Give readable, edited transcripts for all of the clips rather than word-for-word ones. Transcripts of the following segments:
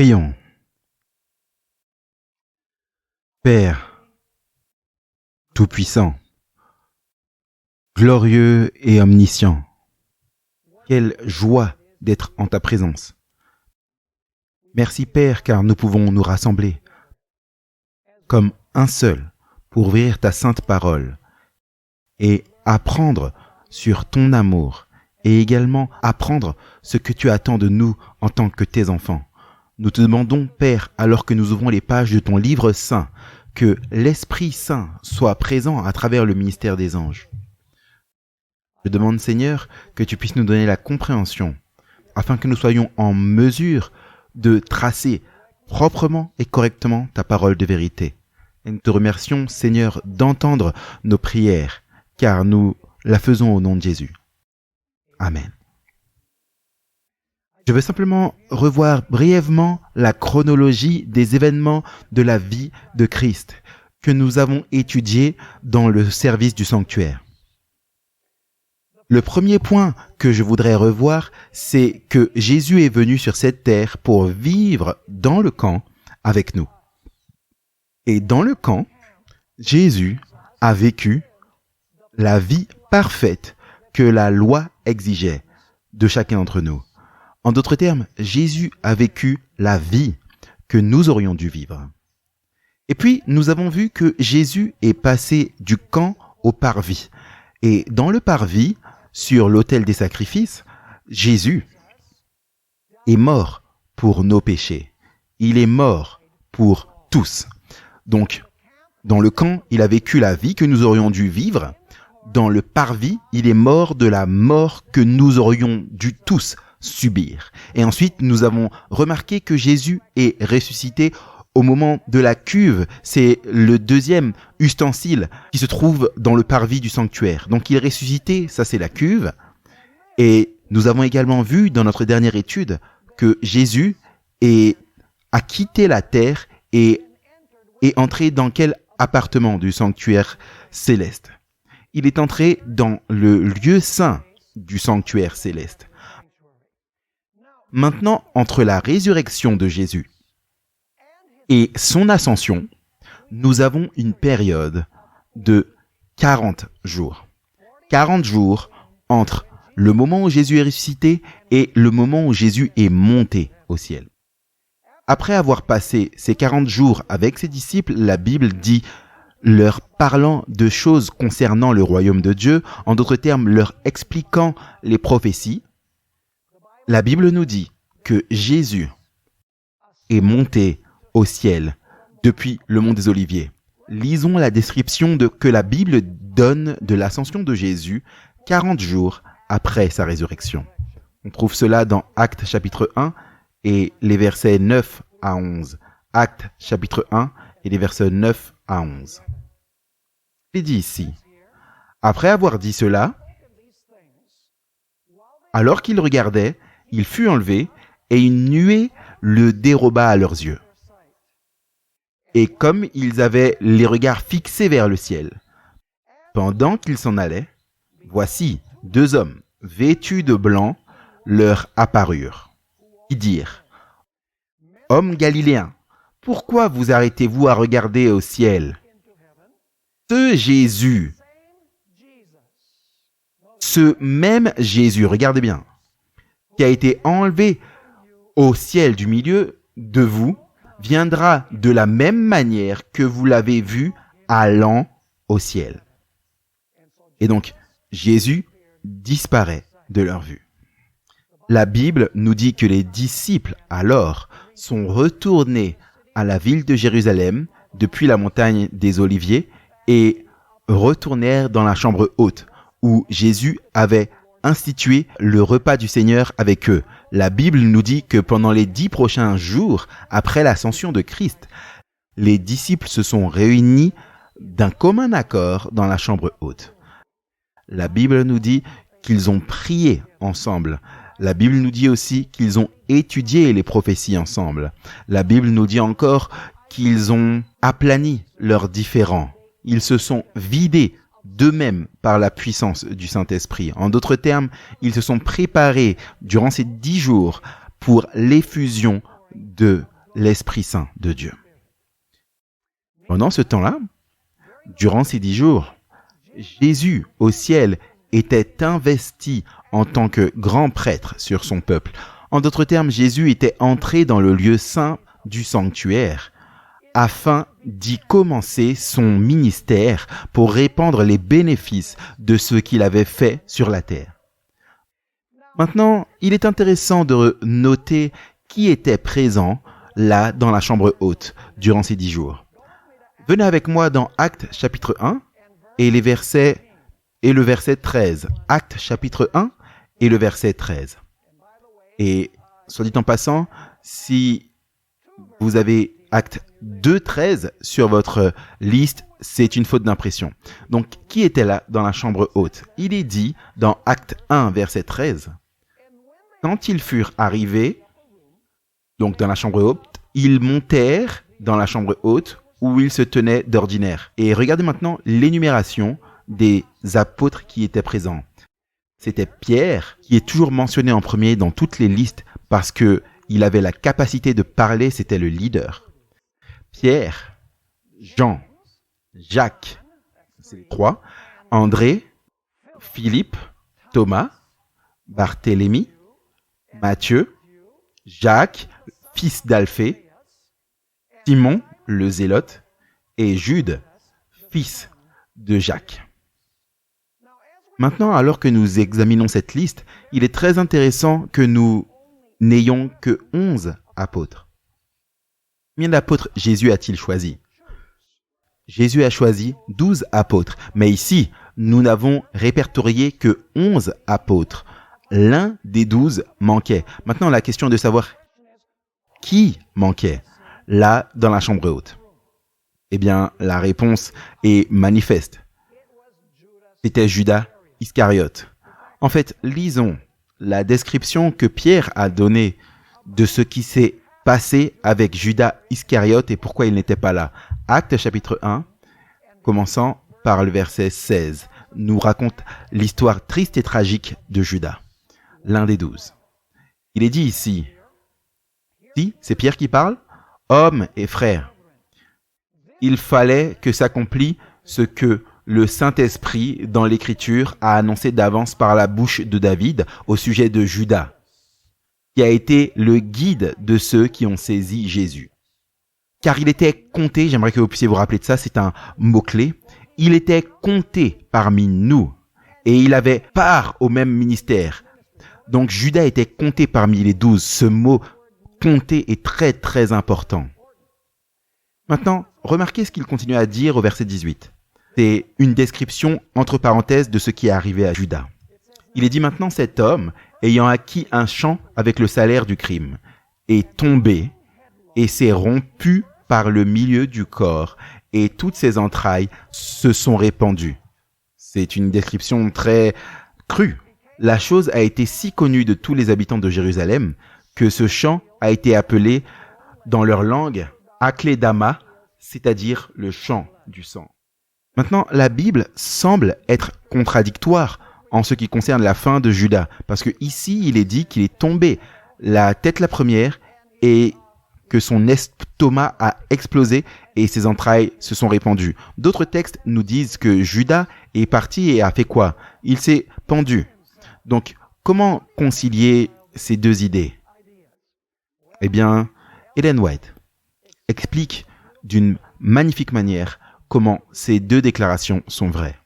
Prions. Père, Tout-Puissant, glorieux et omniscient, quelle joie d'être en ta présence. Merci Père, car nous pouvons nous rassembler comme un seul pour ouvrir ta sainte parole et apprendre sur ton amour et également apprendre ce que tu attends de nous en tant que tes enfants. Nous te demandons, Père, alors que nous ouvrons les pages de ton livre saint, que l'Esprit Saint soit présent à travers le ministère des anges. Je demande, Seigneur, que tu puisses nous donner la compréhension, afin que nous soyons en mesure de tracer proprement et correctement ta parole de vérité. Et nous te remercions, Seigneur, d'entendre nos prières, car nous la faisons au nom de Jésus. Amen. Je veux simplement revoir brièvement la chronologie des événements de la vie de Christ que nous avons étudiés dans le service du sanctuaire. Le premier point que je voudrais revoir, c'est que Jésus est venu sur cette terre pour vivre dans le camp avec nous. Et dans le camp, Jésus a vécu la vie parfaite que la loi exigeait de chacun d'entre nous. En d'autres termes, Jésus a vécu la vie que nous aurions dû vivre. Et puis, nous avons vu que Jésus est passé du camp au parvis. Et dans le parvis, sur l'autel des sacrifices, Jésus est mort pour nos péchés. Il est mort pour tous. Donc, dans le camp, il a vécu la vie que nous aurions dû vivre. Dans le parvis, il est mort de la mort que nous aurions dû tous subir. Et ensuite, nous avons remarqué que Jésus est ressuscité au moment de la cuve. C'est le deuxième ustensile qui se trouve dans le parvis du sanctuaire. Donc, il est ressuscité, ça c'est la cuve. Et nous avons également vu dans notre dernière étude que Jésus a quitté la terre et est entré dans quel appartement du sanctuaire céleste? Il est entré dans le lieu saint du sanctuaire céleste. Maintenant, entre la résurrection de Jésus et son ascension, nous avons une période de 40 jours. 40 jours entre le moment où Jésus est ressuscité et le moment où Jésus est monté au ciel. Après avoir passé ces 40 jours avec ses disciples, la Bible dit, leur parlant de choses concernant le royaume de Dieu, en d'autres termes, leur expliquant les prophéties, la Bible nous dit que Jésus est monté au ciel depuis le mont des Oliviers. Lisons la description que la Bible donne de l'ascension de Jésus 40 jours après sa résurrection. On trouve cela dans Actes chapitre 1 et les versets 9 à 11. Actes chapitre 1 et les versets 9 à 11. Il est dit ici, après avoir dit cela, alors qu'il regardait, il fut enlevé et une nuée le déroba à leurs yeux. Et comme ils avaient les regards fixés vers le ciel, pendant qu'ils s'en allaient, voici 2 hommes vêtus de blanc leur apparurent. Ils dirent, « Hommes galiléens, pourquoi vous arrêtez-vous à regarder au ciel ? Ce Jésus, ce même Jésus, regardez bien, qui a été enlevé au ciel du milieu de vous, viendra de la même manière que vous l'avez vu allant au ciel. » Et donc, Jésus disparaît de leur vue. La Bible nous dit que les disciples, alors, sont retournés à la ville de Jérusalem depuis la montagne des Oliviers et retournèrent dans la chambre haute où Jésus avait institué le repas du Seigneur avec eux. La Bible nous dit que pendant les 10 prochains jours après l'ascension de Christ, les disciples se sont réunis d'un commun accord dans la chambre haute. La Bible nous dit qu'ils ont prié ensemble. La Bible nous dit aussi qu'ils ont étudié les prophéties ensemble. La Bible nous dit encore qu'ils ont aplani leurs différends. Ils se sont vidés d'eux-mêmes par la puissance du Saint-Esprit. En d'autres termes, ils se sont préparés durant ces 10 jours pour l'effusion de l'Esprit Saint de Dieu. Pendant ce temps-là, durant ces 10 jours, Jésus au ciel était investi en tant que grand prêtre sur son peuple. En d'autres termes, Jésus était entré dans le lieu saint du sanctuaire afin d'y commencer son ministère pour répandre les bénéfices de ce qu'il avait fait sur la terre. Maintenant, il est intéressant de noter qui était présent là dans la chambre haute durant ces 10 jours. Venez avec moi dans Actes chapitre 1 et le verset 13. Actes chapitre 1 et le verset 13. Et soit dit en passant, si vous avez Acte 2.13 sur votre liste, c'est une faute d'impression. Donc, qui était là dans la chambre haute? Il est dit dans Acte 1, verset 13, « Quand ils furent arrivés, donc dans la chambre haute, ils montèrent dans la chambre haute où ils se tenaient d'ordinaire. » Et regardez maintenant l'énumération des apôtres qui étaient présents. C'était Pierre, qui est toujours mentionné en premier dans toutes les listes parce qu'il avait la capacité de parler, c'était le leader. Pierre, Jean, Jacques, c'est les 3, André, Philippe, Thomas, Barthélemy, Matthieu, Jacques, fils d'Alphée, Simon, le zélote, et Jude, fils de Jacques. Maintenant, alors que nous examinons cette liste, il est très intéressant que nous n'ayons que 11 apôtres. Combien d'apôtres Jésus a-t-il choisi? Jésus a choisi 12 apôtres, mais ici, nous n'avons répertorié que 11 apôtres. L'un des 12 manquait. Maintenant, la question est de savoir qui manquait là dans la chambre haute. Eh bien, la réponse est manifeste. C'était Judas Iscariote. En fait, lisons la description que Pierre a donnée de ce qui s'est passé avec Judas Iscariote et pourquoi il n'était pas là. Actes chapitre 1, commençant par le verset 16, nous raconte l'histoire triste et tragique de Judas, l'un des 12. Il est dit ici, si, c'est Pierre qui parle, hommes et frères, il fallait que s'accomplisse ce que le Saint-Esprit dans l'Écriture a annoncé d'avance par la bouche de David au sujet de Judas, qui a été le guide de ceux qui ont saisi Jésus. Car il était compté, j'aimerais que vous puissiez vous rappeler de ça, c'est un mot-clé, il était compté parmi nous et il avait part au même ministère. Donc Judas était compté parmi les 12. Ce mot compté est très très important. Maintenant, remarquez ce qu'il continue à dire au verset 18. C'est une description entre parenthèses de ce qui est arrivé à Judas. Il est dit maintenant, cet homme, ayant acquis un champ avec le salaire du crime, est tombé et s'est rompu par le milieu du corps et toutes ses entrailles se sont répandues. C'est une description très crue. La chose a été si connue de tous les habitants de Jérusalem que ce champ a été appelé dans leur langue Akledama, c'est-à-dire le champ du sang. Maintenant, la Bible semble être contradictoire en ce qui concerne la fin de Judas, parce que ici, il est dit qu'il est tombé la tête la première et que son estomac a explosé et ses entrailles se sont répandues. D'autres textes nous disent que Judas est parti et a fait quoi? Il s'est pendu. Donc, comment concilier ces deux idées? Eh bien, Ellen White explique d'une magnifique manière comment ces deux déclarations sont vraies.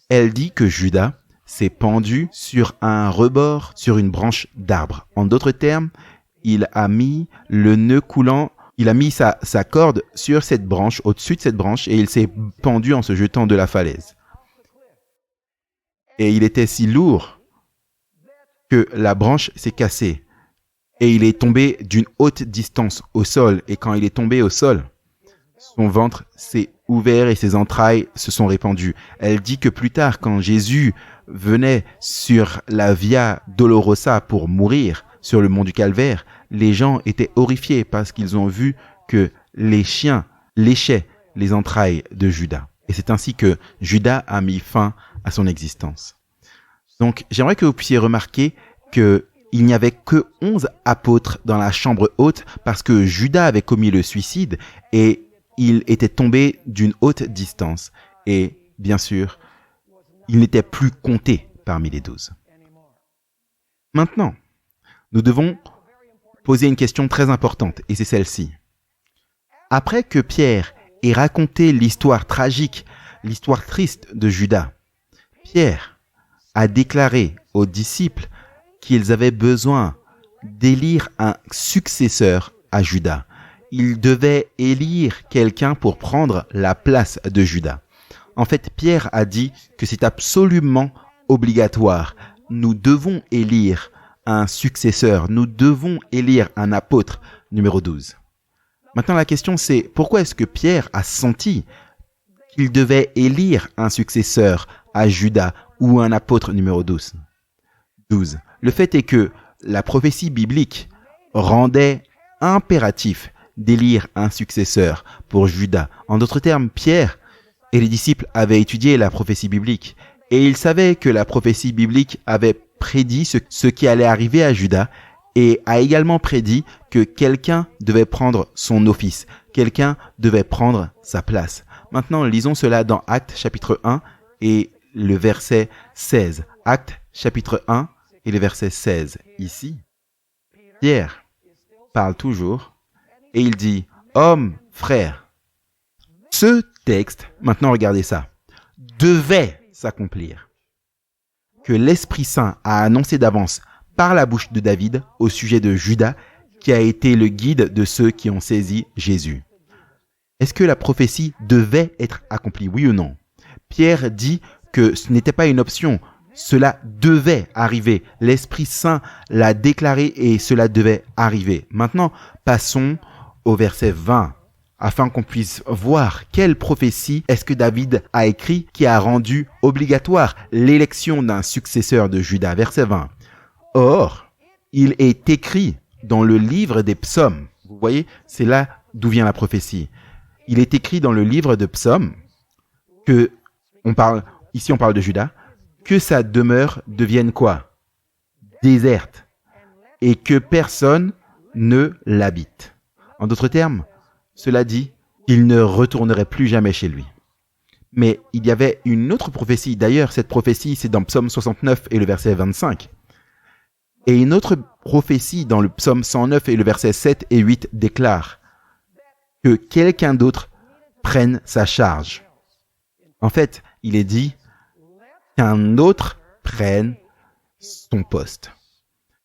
Elle dit que Judas s'est pendu sur un rebord, sur une branche d'arbre. En d'autres termes, il a mis le nœud coulant, il a mis sa corde sur cette branche, au-dessus de cette branche, et il s'est pendu en se jetant de la falaise. Et il était si lourd que la branche s'est cassée. Et il est tombé d'une haute distance au sol. Et quand il est tombé au sol, son ventre s'est ouvert et ses entrailles se sont répandues. Elle dit que plus tard, quand Jésus venait sur la Via Dolorosa pour mourir sur le mont du Calvaire, les gens étaient horrifiés parce qu'ils ont vu que les chiens léchaient les entrailles de Judas. Et c'est ainsi que Judas a mis fin à son existence. Donc, j'aimerais que vous puissiez remarquer que il n'y avait que 11 apôtres dans la chambre haute parce que Judas avait commis le suicide et il était tombé d'une haute distance. Et bien sûr, il n'était plus compté parmi les 12. Maintenant, nous devons poser une question très importante et c'est celle-ci. Après que Pierre ait raconté l'histoire tragique, l'histoire triste de Judas, Pierre a déclaré aux disciples qu'ils avaient besoin d'élire un successeur à Judas. Ils devaient élire quelqu'un pour prendre la place de Judas. En fait, Pierre a dit que c'est absolument obligatoire. Nous devons élire un successeur. Nous devons élire un apôtre numéro 12. Maintenant, la question c'est pourquoi est-ce que Pierre a senti qu'il devait élire un successeur à Judas ou un apôtre numéro 12. Le fait est que la prophétie biblique rendait impératif d'élire un successeur pour Judas. En d'autres termes, Pierre et les disciples avaient étudié la prophétie biblique et ils savaient que la prophétie biblique avait prédit ce qui allait arriver à Judas et a également prédit que quelqu'un devait prendre son office, quelqu'un devait prendre sa place. Maintenant, lisons cela dans Actes chapitre 1 et le verset 16. Actes chapitre 1 et le verset 16. Ici, Pierre parle toujours et il dit « Hommes, frères ». Ce texte, maintenant regardez ça, devait s'accomplir. Que l'Esprit Saint a annoncé d'avance par la bouche de David au sujet de Judas qui a été le guide de ceux qui ont saisi Jésus. Est-ce que la prophétie devait être accomplie, oui ou non? Pierre dit que ce n'était pas une option, cela devait arriver. L'Esprit Saint l'a déclaré et cela devait arriver. Maintenant, passons au verset 20, afin qu'on puisse voir quelle prophétie est-ce que David a écrit qui a rendu obligatoire l'élection d'un successeur de Judas. Verset 20. Or, il est écrit dans le livre des psaumes. Vous voyez, c'est là d'où vient la prophétie. Il est écrit dans le livre de psaumes que, on parle de Judas, que sa demeure devienne quoi? Déserte. Et que personne ne l'habite. En d'autres termes, cela dit qu'il ne retournerait plus jamais chez lui. Mais il y avait une autre prophétie. D'ailleurs, cette prophétie, c'est dans Psaume 69 et le verset 25. Et une autre prophétie dans le Psaume 109 et le verset 7 et 8 déclare que quelqu'un d'autre prenne sa charge. En fait, il est dit qu'un autre prenne son poste.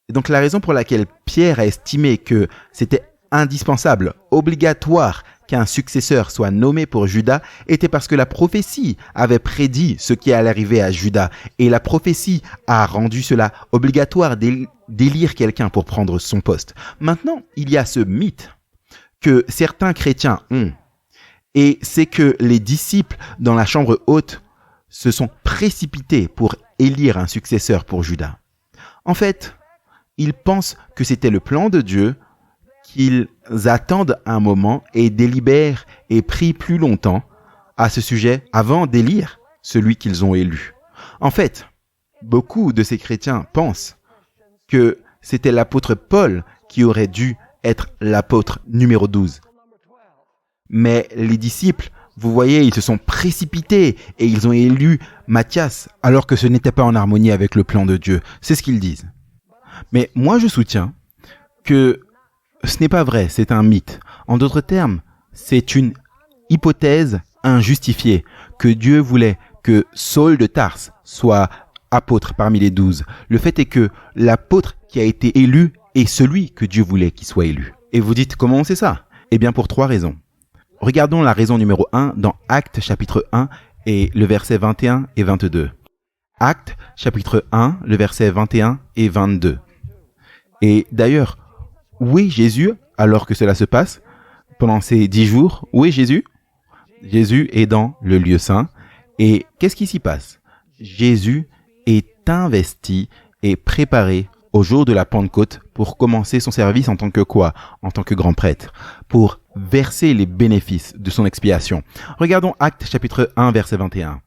Et donc la raison pour laquelle Pierre a estimé que c'était indispensable, obligatoire qu'un successeur soit nommé pour Judas était parce que la prophétie avait prédit ce qui allait arriver à Judas et la prophétie a rendu cela obligatoire d'élire quelqu'un pour prendre son poste. Maintenant, il y a ce mythe que certains chrétiens ont et c'est que les disciples dans la chambre haute se sont précipités pour élire un successeur pour Judas. En fait, ils pensent que c'était le plan de Dieu qu'ils attendent un moment et délibèrent et prient plus longtemps à ce sujet avant d'élire celui qu'ils ont élu. En fait, beaucoup de ces chrétiens pensent que c'était l'apôtre Paul qui aurait dû être l'apôtre numéro 12. Mais les disciples, vous voyez, ils se sont précipités et ils ont élu Matthias alors que ce n'était pas en harmonie avec le plan de Dieu. C'est ce qu'ils disent. Mais moi, je soutiens que ce n'est pas vrai, c'est un mythe. En d'autres termes, c'est une hypothèse injustifiée que Dieu voulait que Saul de Tarse soit apôtre parmi les 12. Le fait est que l'apôtre qui a été élu est celui que Dieu voulait qu'il soit élu. Et vous dites, comment on sait ça? Eh bien, pour 3 raisons. Regardons la raison numéro 1 dans Actes chapitre 1 et le verset 21 et 22. Actes chapitre 1, le verset 21 et 22. Et d'ailleurs, où est Jésus alors que cela se passe pendant ces 10 jours? Où est Jésus? Jésus est dans le lieu saint. Et qu'est-ce qui s'y passe? Jésus est investi et préparé au jour de la Pentecôte pour commencer son service en tant que quoi? En tant que grand prêtre, pour verser les bénéfices de son expiation. Regardons Actes chapitre 1, verset 21.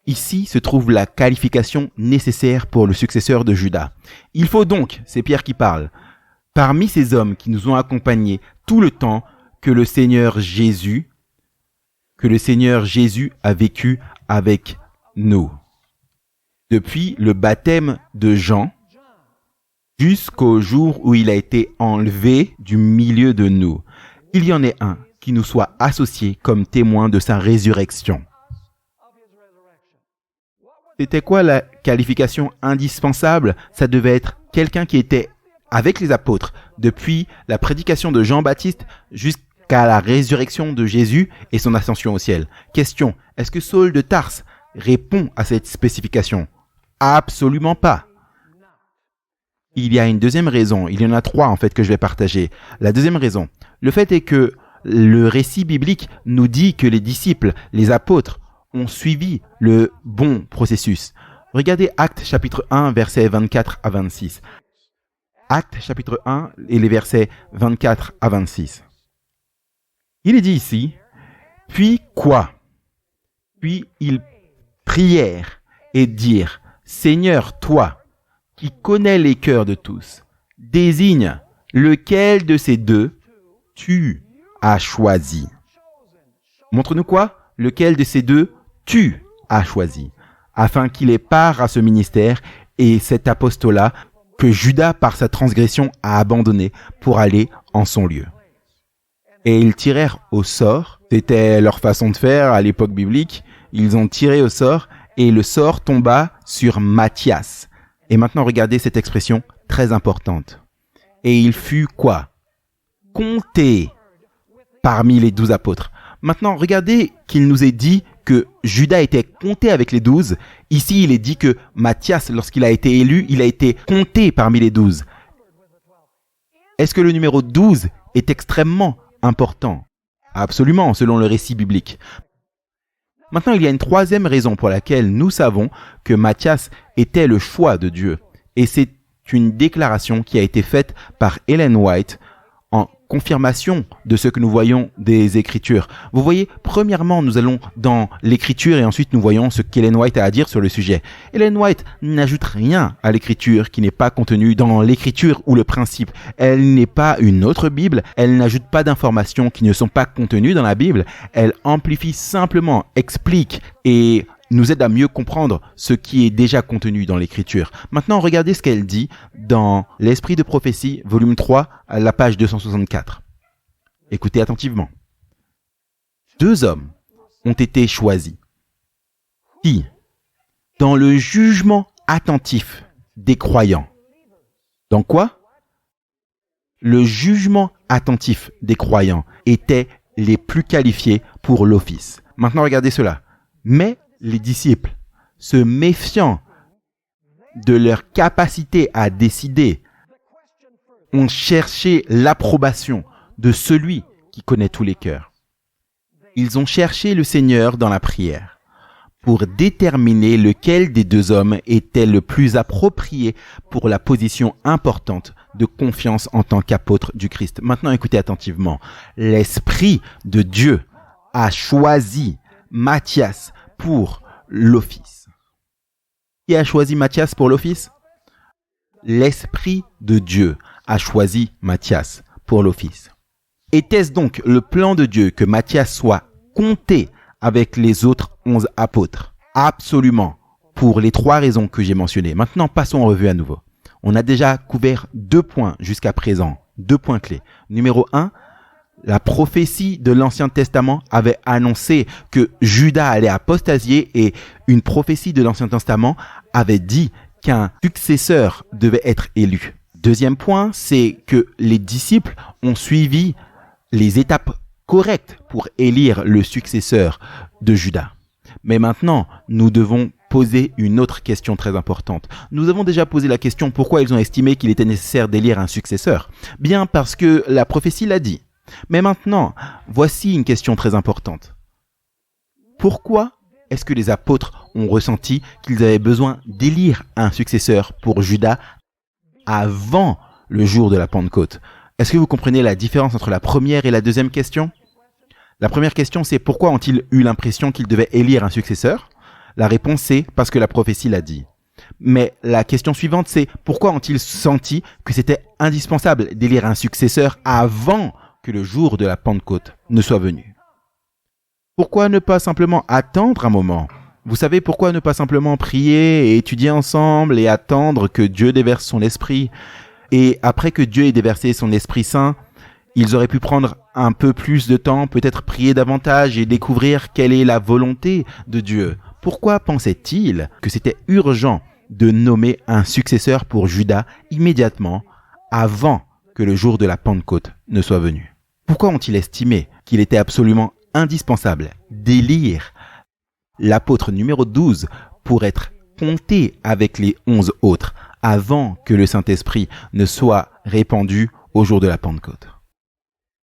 Ici se trouve la qualification nécessaire pour le successeur de Judas. Il faut donc, c'est Pierre qui parle, parmi ces hommes qui nous ont accompagnés tout le temps que le Seigneur Jésus a vécu avec nous. Depuis le baptême de Jean jusqu'au jour où il a été enlevé du milieu de nous. Il y en ait un qui nous soit associé comme témoin de sa résurrection. C'était quoi la qualification indispensable? Ça devait être quelqu'un qui était avec les apôtres depuis la prédication de Jean-Baptiste jusqu'à la résurrection de Jésus et son ascension au ciel. Question, est-ce que Saul de Tarse répond à cette spécification? Absolument pas. Il y a une deuxième raison, il y en a trois en fait que je vais partager. La deuxième raison, le fait est que le récit biblique nous dit que les disciples, les apôtres, ont suivi le bon processus. Regardez Actes chapitre 1, versets 24 à 26. Actes chapitre 1 et les versets 24 à 26. Il est dit ici, « Puis quoi? Puis ils prièrent et dirent, « Seigneur, toi, qui connais les cœurs de tous, désigne lequel de ces deux tu as choisi. » Montre-nous quoi? Lequel de ces deux tu as choisi, afin qu'il ait part à ce ministère et cet apostolat que Judas, par sa transgression, a abandonné pour aller en son lieu. Et ils tirèrent au sort, c'était leur façon de faire à l'époque biblique, ils ont tiré au sort et le sort tomba sur Matthias. Et maintenant regardez cette expression très importante. Et il fut quoi? Compté parmi les 12 apôtres. Maintenant regardez qu'il nous est dit que Judas était compté avec les 12. Ici, il est dit que Matthias, lorsqu'il a été élu, il a été compté parmi les 12. Est-ce que le numéro 12 est extrêmement important? Absolument, selon le récit biblique. Maintenant, il y a une troisième raison pour laquelle nous savons que Matthias était le choix de Dieu. Et c'est une déclaration qui a été faite par Ellen White en confirmation de ce que nous voyons des Écritures. Vous voyez, premièrement, nous allons dans l'Écriture et ensuite nous voyons ce qu'Ellen White a à dire sur le sujet. Ellen White n'ajoute rien à l'Écriture qui n'est pas contenu dans l'Écriture ou le principe. Elle n'est pas une autre Bible, elle n'ajoute pas d'informations qui ne sont pas contenues dans la Bible. Elle amplifie simplement, explique et nous aide à mieux comprendre ce qui est déjà contenu dans l'Écriture. Maintenant, regardez ce qu'elle dit dans l'Esprit de prophétie, volume 3, à la page 264. Écoutez attentivement. Deux hommes ont été choisis qui, dans le jugement attentif des croyants, dans quoi? Le jugement attentif des croyants étaient les plus qualifiés pour l'office. Maintenant, regardez cela. Mais les disciples, se méfiant de leur capacité à décider, ont cherché l'approbation de celui qui connaît tous les cœurs. Ils ont cherché le Seigneur dans la prière pour déterminer lequel des deux hommes était le plus approprié pour la position importante de confiance en tant qu'apôtre du Christ. Maintenant, écoutez attentivement. L'Esprit de Dieu a choisi Matthias pour l'office. Qui a choisi Matthias pour l'office? L'Esprit de Dieu a choisi Matthias pour l'office. Était-ce donc le plan de Dieu que Matthias soit compté avec les autres 11 apôtres? Absolument, pour les trois raisons que j'ai mentionnées. Maintenant, passons en revue à nouveau. On a déjà couvert 2 points jusqu'à présent, 2 points clés. Numéro 1, la prophétie de l'Ancien Testament avait annoncé que Judas allait apostasier et une prophétie de l'Ancien Testament avait dit qu'un successeur devait être élu. Deuxième point, c'est que les disciples ont suivi les étapes correctes pour élire le successeur de Judas. Mais maintenant, nous devons poser une autre question très importante. Nous avons déjà posé la question pourquoi ils ont estimé qu'il était nécessaire d'élire un successeur. Bien parce que la prophétie l'a dit. Mais maintenant, voici une question très importante. Pourquoi est-ce que les apôtres ont ressenti qu'ils avaient besoin d'élire un successeur pour Judas avant le jour de la Pentecôte? Est-ce que vous comprenez la différence entre la première et la deuxième question? La première question, c'est pourquoi ont-ils eu l'impression qu'ils devaient élire un successeur? La réponse est parce que la prophétie l'a dit. Mais la question suivante, c'est pourquoi ont-ils senti que c'était indispensable d'élire un successeur avant que le jour de la Pentecôte ne soit venu? Pourquoi ne pas simplement attendre un moment? Vous savez pourquoi ne pas simplement prier et étudier ensemble et attendre que Dieu déverse son esprit? Et après que Dieu ait déversé son Esprit Saint, ils auraient pu prendre un peu plus de temps, peut-être prier davantage et découvrir quelle est la volonté de Dieu. Pourquoi pensait-il que c'était urgent de nommer un successeur pour Judas immédiatement avant que le jour de la Pentecôte ne soit venu? Pourquoi ont-ils estimé qu'il était absolument indispensable d'élire l'apôtre numéro 12 pour être compté avec les 11 autres avant que le Saint-Esprit ne soit répandu au jour de la Pentecôte?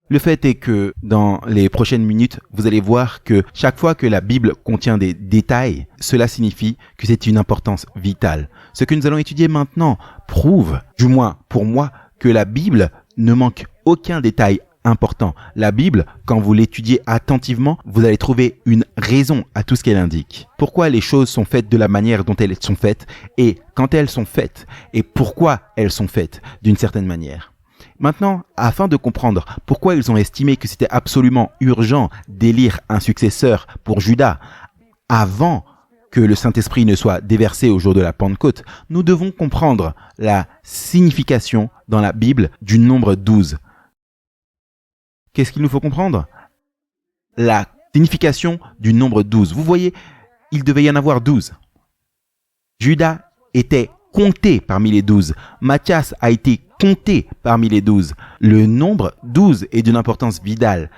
Le fait est que dans les prochaines minutes, vous allez voir que chaque fois que la Bible contient des détails, cela signifie que c'est une importance vitale. Ce que nous allons étudier maintenant prouve, du moins pour moi, que la Bible ne manque aucun détail important. La Bible, quand vous l'étudiez attentivement, vous allez trouver une raison à tout ce qu'elle indique. Pourquoi les choses sont faites de la manière dont elles sont faites et quand elles sont faites et pourquoi elles sont faites d'une certaine manière. Maintenant, afin de comprendre pourquoi ils ont estimé que c'était absolument urgent d'élire un successeur pour Judas avant que le Saint-Esprit ne soit déversé au jour de la Pentecôte, nous devons comprendre la signification dans la Bible du nombre 12. Qu'est-ce qu'il nous faut comprendre? La signification du nombre 12. Vous voyez, il devait y en avoir 12. Judas était compté parmi les 12. Matthias a été compté parmi les 12. Le nombre 12 est d'une importance vitale.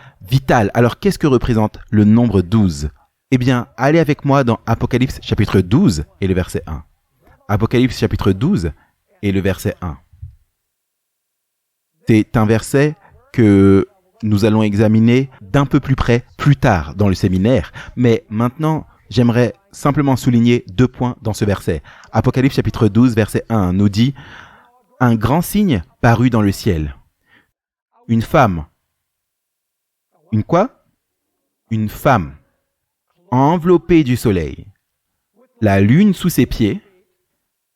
Alors, qu'est-ce que représente le nombre 12? Eh bien, allez avec moi dans Apocalypse chapitre 12 et le verset 1. Apocalypse chapitre 12 et le verset 1. C'est un verset que nous allons examiner d'un peu plus près plus tard dans le séminaire. Mais maintenant, j'aimerais simplement souligner 2 points dans ce verset. Apocalypse chapitre 12, verset 1 nous dit « Un grand signe parut dans le ciel. Une femme. » Une quoi? Une femme. Enveloppée du soleil. La lune sous ses pieds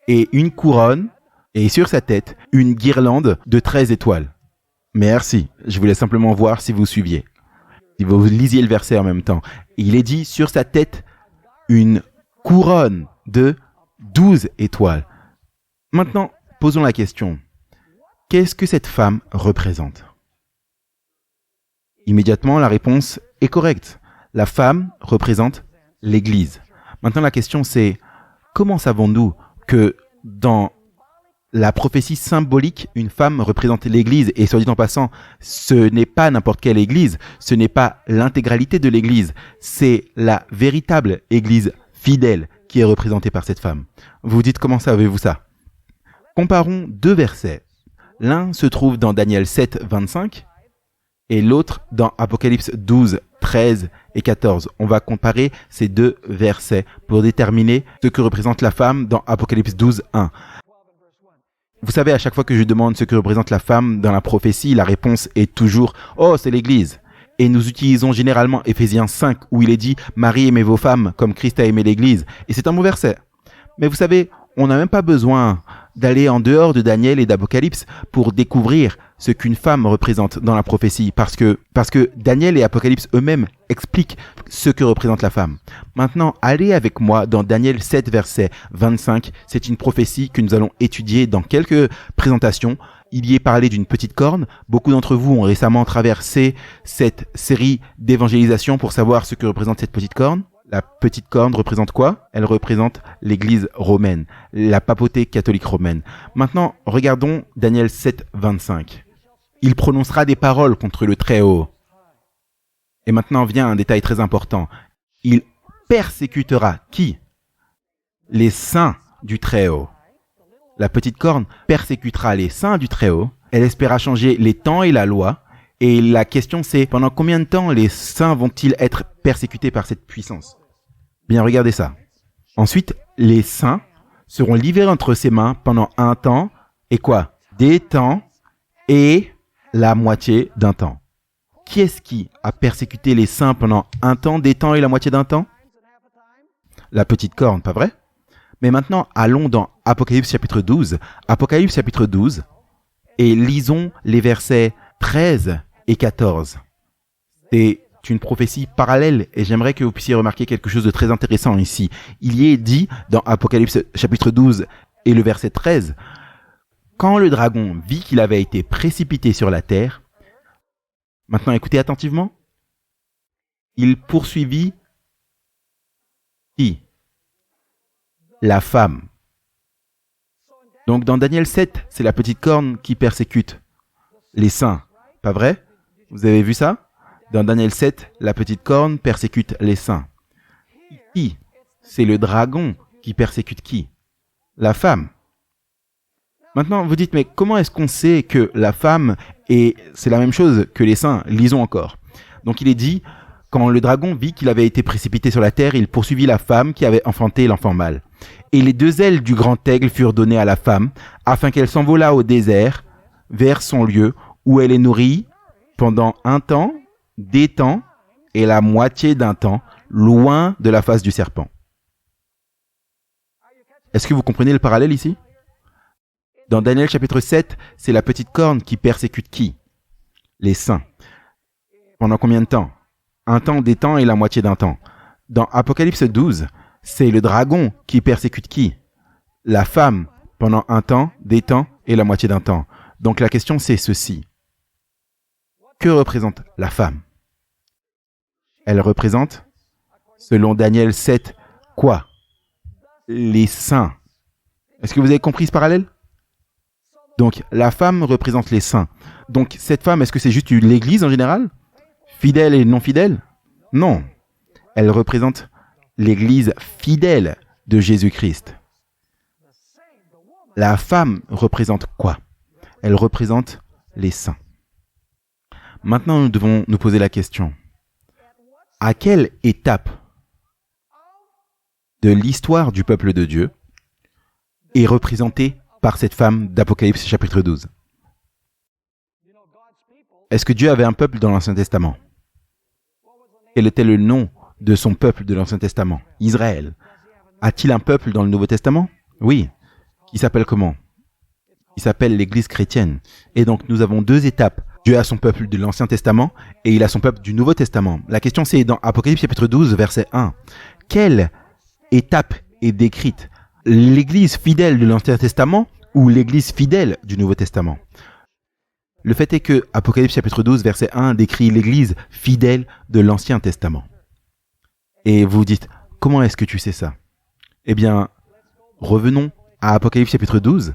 et une couronne et sur sa tête une guirlande de 13 étoiles. Merci. Je voulais simplement voir si vous suiviez. Si vous lisiez le verset en même temps. Il est dit sur sa tête une couronne de 12 étoiles. Maintenant, posons la question. Qu'est-ce que cette femme représente? Immédiatement, la réponse est correcte. La femme représente l'Église. Maintenant, la question c'est, comment savons-nous que dans la prophétie symbolique, une femme représente l'Église? Et soit dit en passant, ce n'est pas n'importe quelle Église, ce n'est pas l'intégralité de l'Église, c'est la véritable Église fidèle qui est représentée par cette femme. Vous dites, comment savez-vous ça? Comparons 2 versets. L'un se trouve dans Daniel 7, 25 et l'autre dans Apocalypse 12, 13 et 14. On va comparer ces 2 versets pour déterminer ce que représente la femme dans Apocalypse 12, 1. Vous savez, à chaque fois que je demande ce que représente la femme dans la prophétie, la réponse est toujours « Oh, c'est l'Église ». Et nous utilisons généralement Éphésiens 5 où il est dit « Marie, aimez vos femmes comme Christ a aimé l'Église ». Et c'est un bon verset. Mais vous savez, on n'a même pas besoin d'aller en dehors de Daniel et d'Apocalypse pour découvrir ce qu'une femme représente dans la prophétie, parce que Daniel et Apocalypse eux-mêmes expliquent ce que représente la femme. Maintenant, allez avec moi dans Daniel 7, verset 25. C'est une prophétie que nous allons étudier dans quelques présentations. Il y est parlé d'une petite corne. Beaucoup d'entre vous ont récemment traversé cette série d'évangélisation pour savoir ce que représente cette petite corne. La petite corne représente quoi? Elle représente l'Église romaine, la papauté catholique romaine. Maintenant, regardons Daniel 7, 25. Il prononcera des paroles contre le Très-Haut. Et maintenant vient un détail très important. Il persécutera qui? Les saints du Très-Haut. La petite corne persécutera les saints du Très-Haut. Elle espéra changer les temps et la loi. Et la question c'est, pendant combien de temps les saints vont-ils être persécutés par cette puissance? Bien, regardez ça. Ensuite, les saints seront livrés entre ses mains pendant un temps. Et quoi? Des temps et la moitié d'un temps. Qui est-ce qui a persécuté les saints pendant un temps, des temps et la moitié d'un temps? la petite corne, pas vrai? Mais maintenant, allons dans Apocalypse chapitre 12. Apocalypse chapitre 12, et lisons les versets 13 et 14. C'est une prophétie parallèle et j'aimerais que vous puissiez remarquer quelque chose de très intéressant ici. Il y est dit dans Apocalypse chapitre 12 et le verset 13, quand le dragon vit qu'il avait été précipité sur la terre, maintenant écoutez attentivement, il poursuivit qui? La femme. Donc dans Daniel 7, c'est la petite corne qui persécute les saints, pas vrai? Vous avez vu ça? Dans Daniel 7, la petite corne persécute les saints. Qui? C'est le dragon qui persécute qui? La femme. Maintenant, vous dites, mais comment est-ce qu'on sait que la femme c'est la même chose que les saints? Lisons encore. Donc il est dit, quand le dragon vit qu'il avait été précipité sur la terre, il poursuivit la femme qui avait enfanté l'enfant mâle. Et les deux ailes du grand aigle furent données à la femme, afin qu'elle s'envolât au désert, vers son lieu, où elle est nourrie pendant un temps, des temps et la moitié d'un temps, loin de la face du serpent. Est-ce que vous comprenez le parallèle ici? Dans Daniel chapitre 7, c'est la petite corne qui persécute qui? Les saints. Pendant combien de temps? Un temps, des temps et la moitié d'un temps. Dans Apocalypse 12, c'est le dragon qui persécute qui? La femme, pendant un temps, des temps et la moitié d'un temps. Donc la question c'est ceci. Que représente la femme? Elle représente, selon Daniel 7, quoi? Les saints. Est-ce que vous avez compris ce parallèle? Donc la femme représente les saints. Donc cette femme, est-ce que c'est juste l'Église en général? Fidèle et non fidèle? Non. Elle représente l'Église fidèle de Jésus-Christ. La femme représente quoi? Elle représente les saints. Maintenant, nous devons nous poser la question. À quelle étape de l'histoire du peuple de Dieu est représentée par cette femme d'Apocalypse chapitre 12? Est-ce que Dieu avait un peuple dans l'Ancien Testament? Quel était le nom de son peuple de l'Ancien Testament? Israël. A-t-il un peuple dans le Nouveau Testament? Oui. Qui s'appelle comment? Il s'appelle l'Église chrétienne. Et donc nous avons deux étapes. Dieu a son peuple de l'Ancien Testament et il a son peuple du Nouveau Testament. La question c'est dans Apocalypse chapitre 12 verset 1. Quelle étape est décrite? L'Église fidèle de l'Ancien Testament ou l'Église fidèle du Nouveau Testament? Le fait est que Apocalypse chapitre 12 verset 1 décrit l'Église fidèle de l'Ancien Testament. Et vous dites, comment est-ce que tu sais ça? Eh bien, revenons à Apocalypse chapitre 12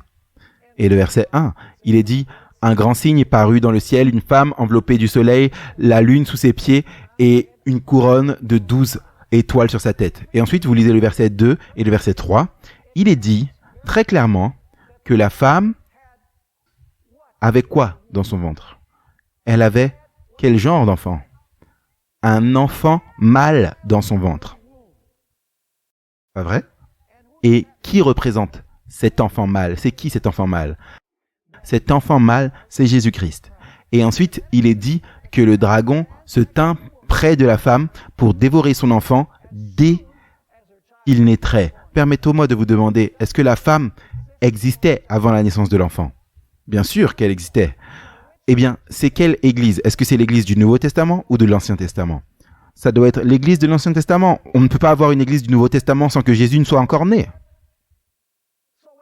et le verset 1. Il est dit, un grand signe parut dans le ciel, une femme enveloppée du soleil, la lune sous ses pieds et une couronne de 12 étoiles sur sa tête. Et ensuite, vous lisez le verset 2 et le verset 3. Il est dit très clairement que la femme avait quoi dans son ventre? Elle avait quel genre d'enfant? Un enfant mâle dans son ventre. Pas vrai? Et qui représente cet enfant mâle? C'est qui cet enfant mâle? Cet enfant mâle, c'est Jésus-Christ. Et ensuite, il est dit que le dragon se tint près de la femme pour dévorer son enfant dès qu'il naîtrait. Permettez-moi de vous demander, est-ce que la femme existait avant la naissance de l'enfant? Bien sûr qu'elle existait. Eh bien, c'est quelle église? Est-ce que c'est l'église du Nouveau Testament ou de l'Ancien Testament? Ça doit être l'église de l'Ancien Testament. On ne peut pas avoir une église du Nouveau Testament sans que Jésus ne soit encore né.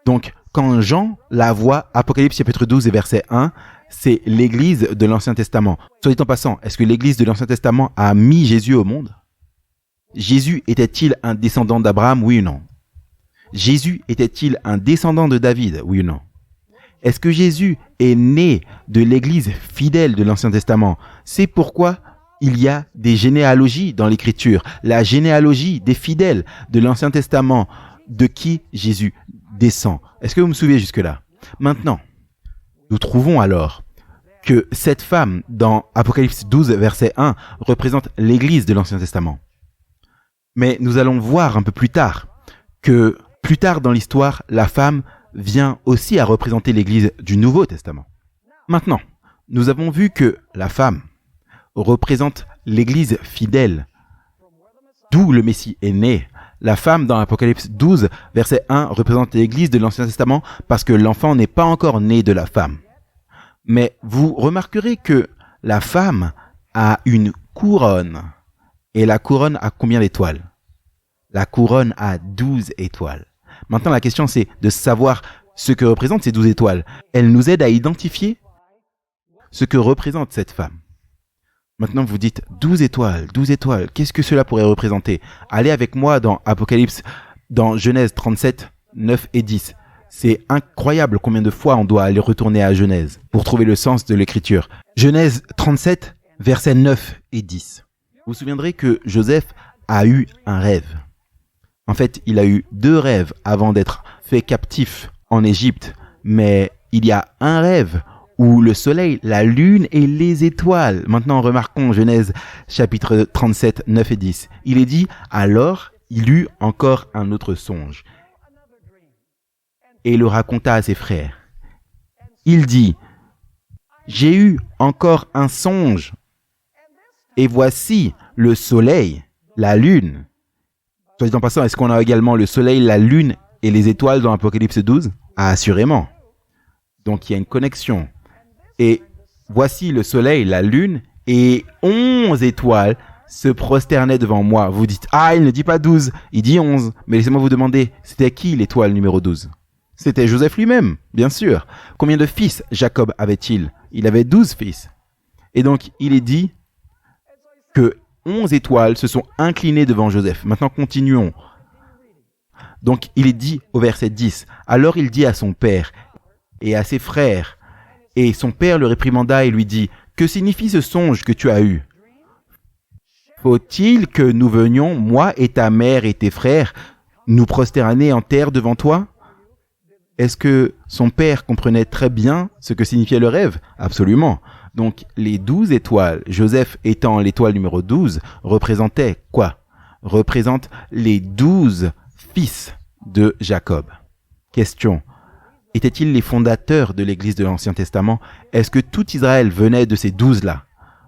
Donc, quand Jean la voit, Apocalypse chapitre 12 et verset 1, c'est l'église de l'Ancien Testament. Soit dit en passant, est-ce que l'église de l'Ancien Testament a mis Jésus au monde? Jésus était-il un descendant d'Abraham, oui ou non? Jésus était-il un descendant de David, oui ou non? Est-ce que Jésus est né de l'église fidèle de l'Ancien Testament? C'est pourquoi il y a des généalogies dans l'Écriture. La généalogie des fidèles de l'Ancien Testament, de qui Jésus descend. Est-ce que vous me suivez jusque-là? Maintenant, nous trouvons alors que cette femme dans Apocalypse 12, verset 1, représente l'église de l'Ancien Testament. Mais nous allons voir un peu plus tard que plus tard dans l'histoire, la femme vient aussi à représenter l'église du Nouveau Testament. Maintenant, nous avons vu que la femme représente l'église fidèle, d'où le Messie est né, La femme dans Apocalypse 12, verset 1, représente l'Église de l'Ancien Testament parce que l'enfant n'est pas encore né de la femme. Mais vous remarquerez que la femme a une couronne. Et la couronne a combien d'étoiles? La couronne a 12 étoiles. Maintenant, la question, c'est de savoir ce que représentent ces 12 étoiles. Elle nous aide à identifier ce que représente cette femme. Maintenant, vous dites 12 étoiles, qu'est-ce que cela pourrait représenter? Allez avec moi dans Apocalypse, dans Genèse 37, 9 et 10. C'est incroyable combien de fois on doit aller retourner à Genèse pour trouver le sens de l'écriture. Genèse 37, versets 9 et 10. Vous vous souviendrez que Joseph a eu un rêve. En fait, il a eu 2 rêves avant d'être fait captif en Égypte. Mais il y a un rêve où le soleil, la lune et les étoiles. Maintenant, remarquons Genèse chapitre 37, 9 et 10. Il est dit, alors il eut encore un autre songe. Et le raconta à ses frères. Il dit, j'ai eu encore un songe. Et voici le soleil, la lune. Soit dit en passant, est-ce qu'on a également le soleil, la lune et les étoiles dans Apocalypse 12? Ah, assurément. Donc il y a une connexion. Et voici le soleil, la lune et 11 étoiles se prosternaient devant moi. Vous dites, ah, il ne dit pas 12, il dit 11. Mais laissez-moi vous demander, c'était qui l'étoile numéro 12? C'était Joseph lui-même, bien sûr. Combien de fils Jacob avait-il? Il avait 12 fils. Et donc, il est dit que 11 étoiles se sont inclinées devant Joseph. Maintenant, continuons. Donc, il est dit au verset 10, « Alors il dit à son père et à ses frères, et son père le réprimanda et lui dit, « Que signifie ce songe que tu as eu? Faut-il que nous venions, moi et ta mère et tes frères, nous prosterner en terre devant toi ?» Est-ce que son père comprenait très bien ce que signifiait le rêve? Absolument. Donc, les 12 étoiles, Joseph étant l'étoile numéro 12, représentaient quoi? Représentent les 12 fils de Jacob. Question. Étaient-ils les fondateurs de l'Église de l'Ancien Testament? Est-ce que tout Israël venait de ces 12-là?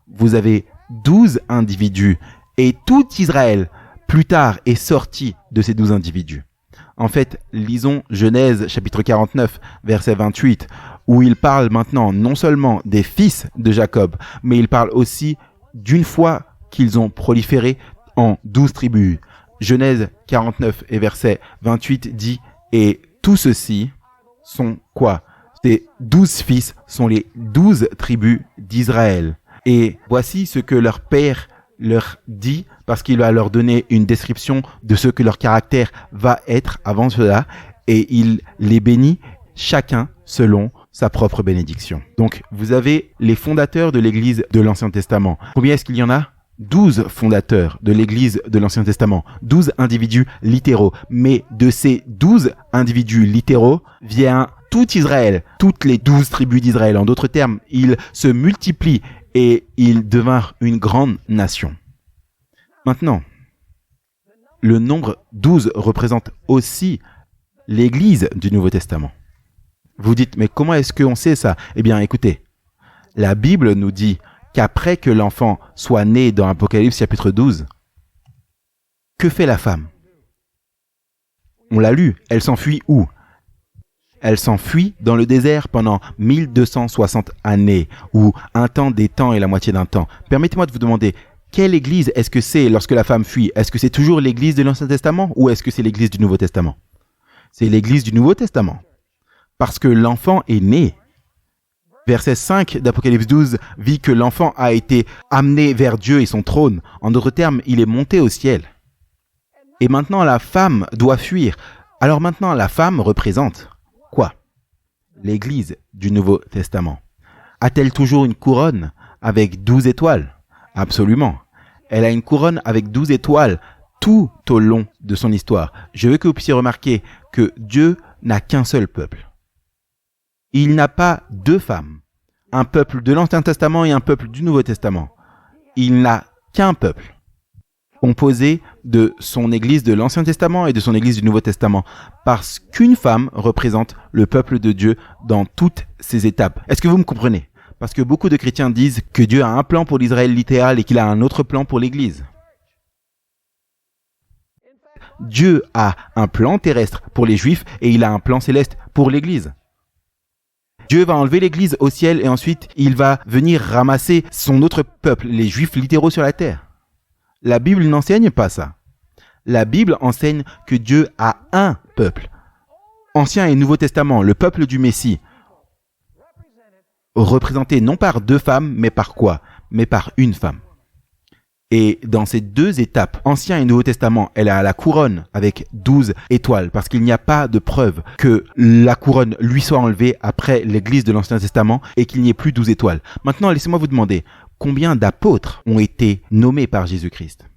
Vous avez 12 individus et tout Israël, plus tard, est sorti de ces 12 individus. En fait, lisons Genèse chapitre 49, verset 28, où il parle maintenant non seulement des fils de Jacob, mais il parle aussi d'une fois qu'ils ont proliféré en 12 tribus. Genèse 49 et verset 28 dit « Et tout ceci sont quoi? Ces 12 fils sont les 12 tribus d'Israël. Et voici ce que leur père leur dit, parce qu'il va leur donner une description de ce que leur caractère va être avant cela, et il les bénit chacun selon sa propre bénédiction. Donc, vous avez les fondateurs de l'Église de l'Ancien Testament. Combien est-ce qu'il y en a? 12 fondateurs de l'Église de l'Ancien Testament, 12 individus littéraux. Mais de ces 12 individus littéraux vient tout Israël, toutes les 12 tribus d'Israël. En d'autres termes, ils se multiplient et ils devinrent une grande nation. Maintenant, le nombre 12 représente aussi l'Église du Nouveau Testament. Vous dites, mais comment est-ce qu'on sait ça? Eh bien, écoutez, la Bible nous dit qu'après que l'enfant soit né dans Apocalypse chapitre 12, que fait la femme? On l'a lu, elle s'enfuit où? Elle s'enfuit dans le désert pendant 1260 années, ou un temps des temps et la moitié d'un temps. Permettez-moi de vous demander, quelle église est-ce que c'est lorsque la femme fuit? Est-ce que c'est toujours l'église de l'Ancien Testament ou est-ce que c'est l'église du Nouveau Testament? C'est l'église du Nouveau Testament. Parce que l'enfant est né. Verset 5 d'Apocalypse 12 dit que l'enfant a été amené vers Dieu et son trône. En d'autres termes, il est monté au ciel. Et maintenant, la femme doit fuir. Alors maintenant, la femme représente quoi? L'église du Nouveau Testament. A-t-elle toujours une couronne avec 12 étoiles? Absolument. Elle a une couronne avec 12 étoiles tout au long de son histoire. Je veux que vous puissiez remarquer que Dieu n'a qu'un seul peuple. Il n'a pas deux femmes, un peuple de l'Ancien Testament et un peuple du Nouveau Testament. Il n'a qu'un peuple, composé de son Église de l'Ancien Testament et de son Église du Nouveau Testament, parce qu'une femme représente le peuple de Dieu dans toutes ses étapes. Est-ce que vous me comprenez? Parce que beaucoup de chrétiens disent que Dieu a un plan pour l'Israël littéral et qu'il a un autre plan pour l'Église. Dieu a un plan terrestre pour les Juifs et il a un plan céleste pour l'Église. Dieu va enlever l'Église au ciel et ensuite il va venir ramasser son autre peuple, les Juifs littéraux sur la terre. La Bible n'enseigne pas ça. La Bible enseigne que Dieu a un peuple. Ancien et Nouveau Testament, le peuple du Messie, représenté non par deux femmes, mais par quoi? Mais par une femme. Et dans ces deux étapes, Ancien et Nouveau Testament, elle a la couronne avec 12 étoiles, parce qu'il n'y a pas de preuve que la couronne lui soit enlevée après l'église de l'Ancien Testament et qu'il n'y ait plus 12 étoiles. Maintenant, laissez-moi vous demander, combien d'apôtres ont été nommés par Jésus-Christ?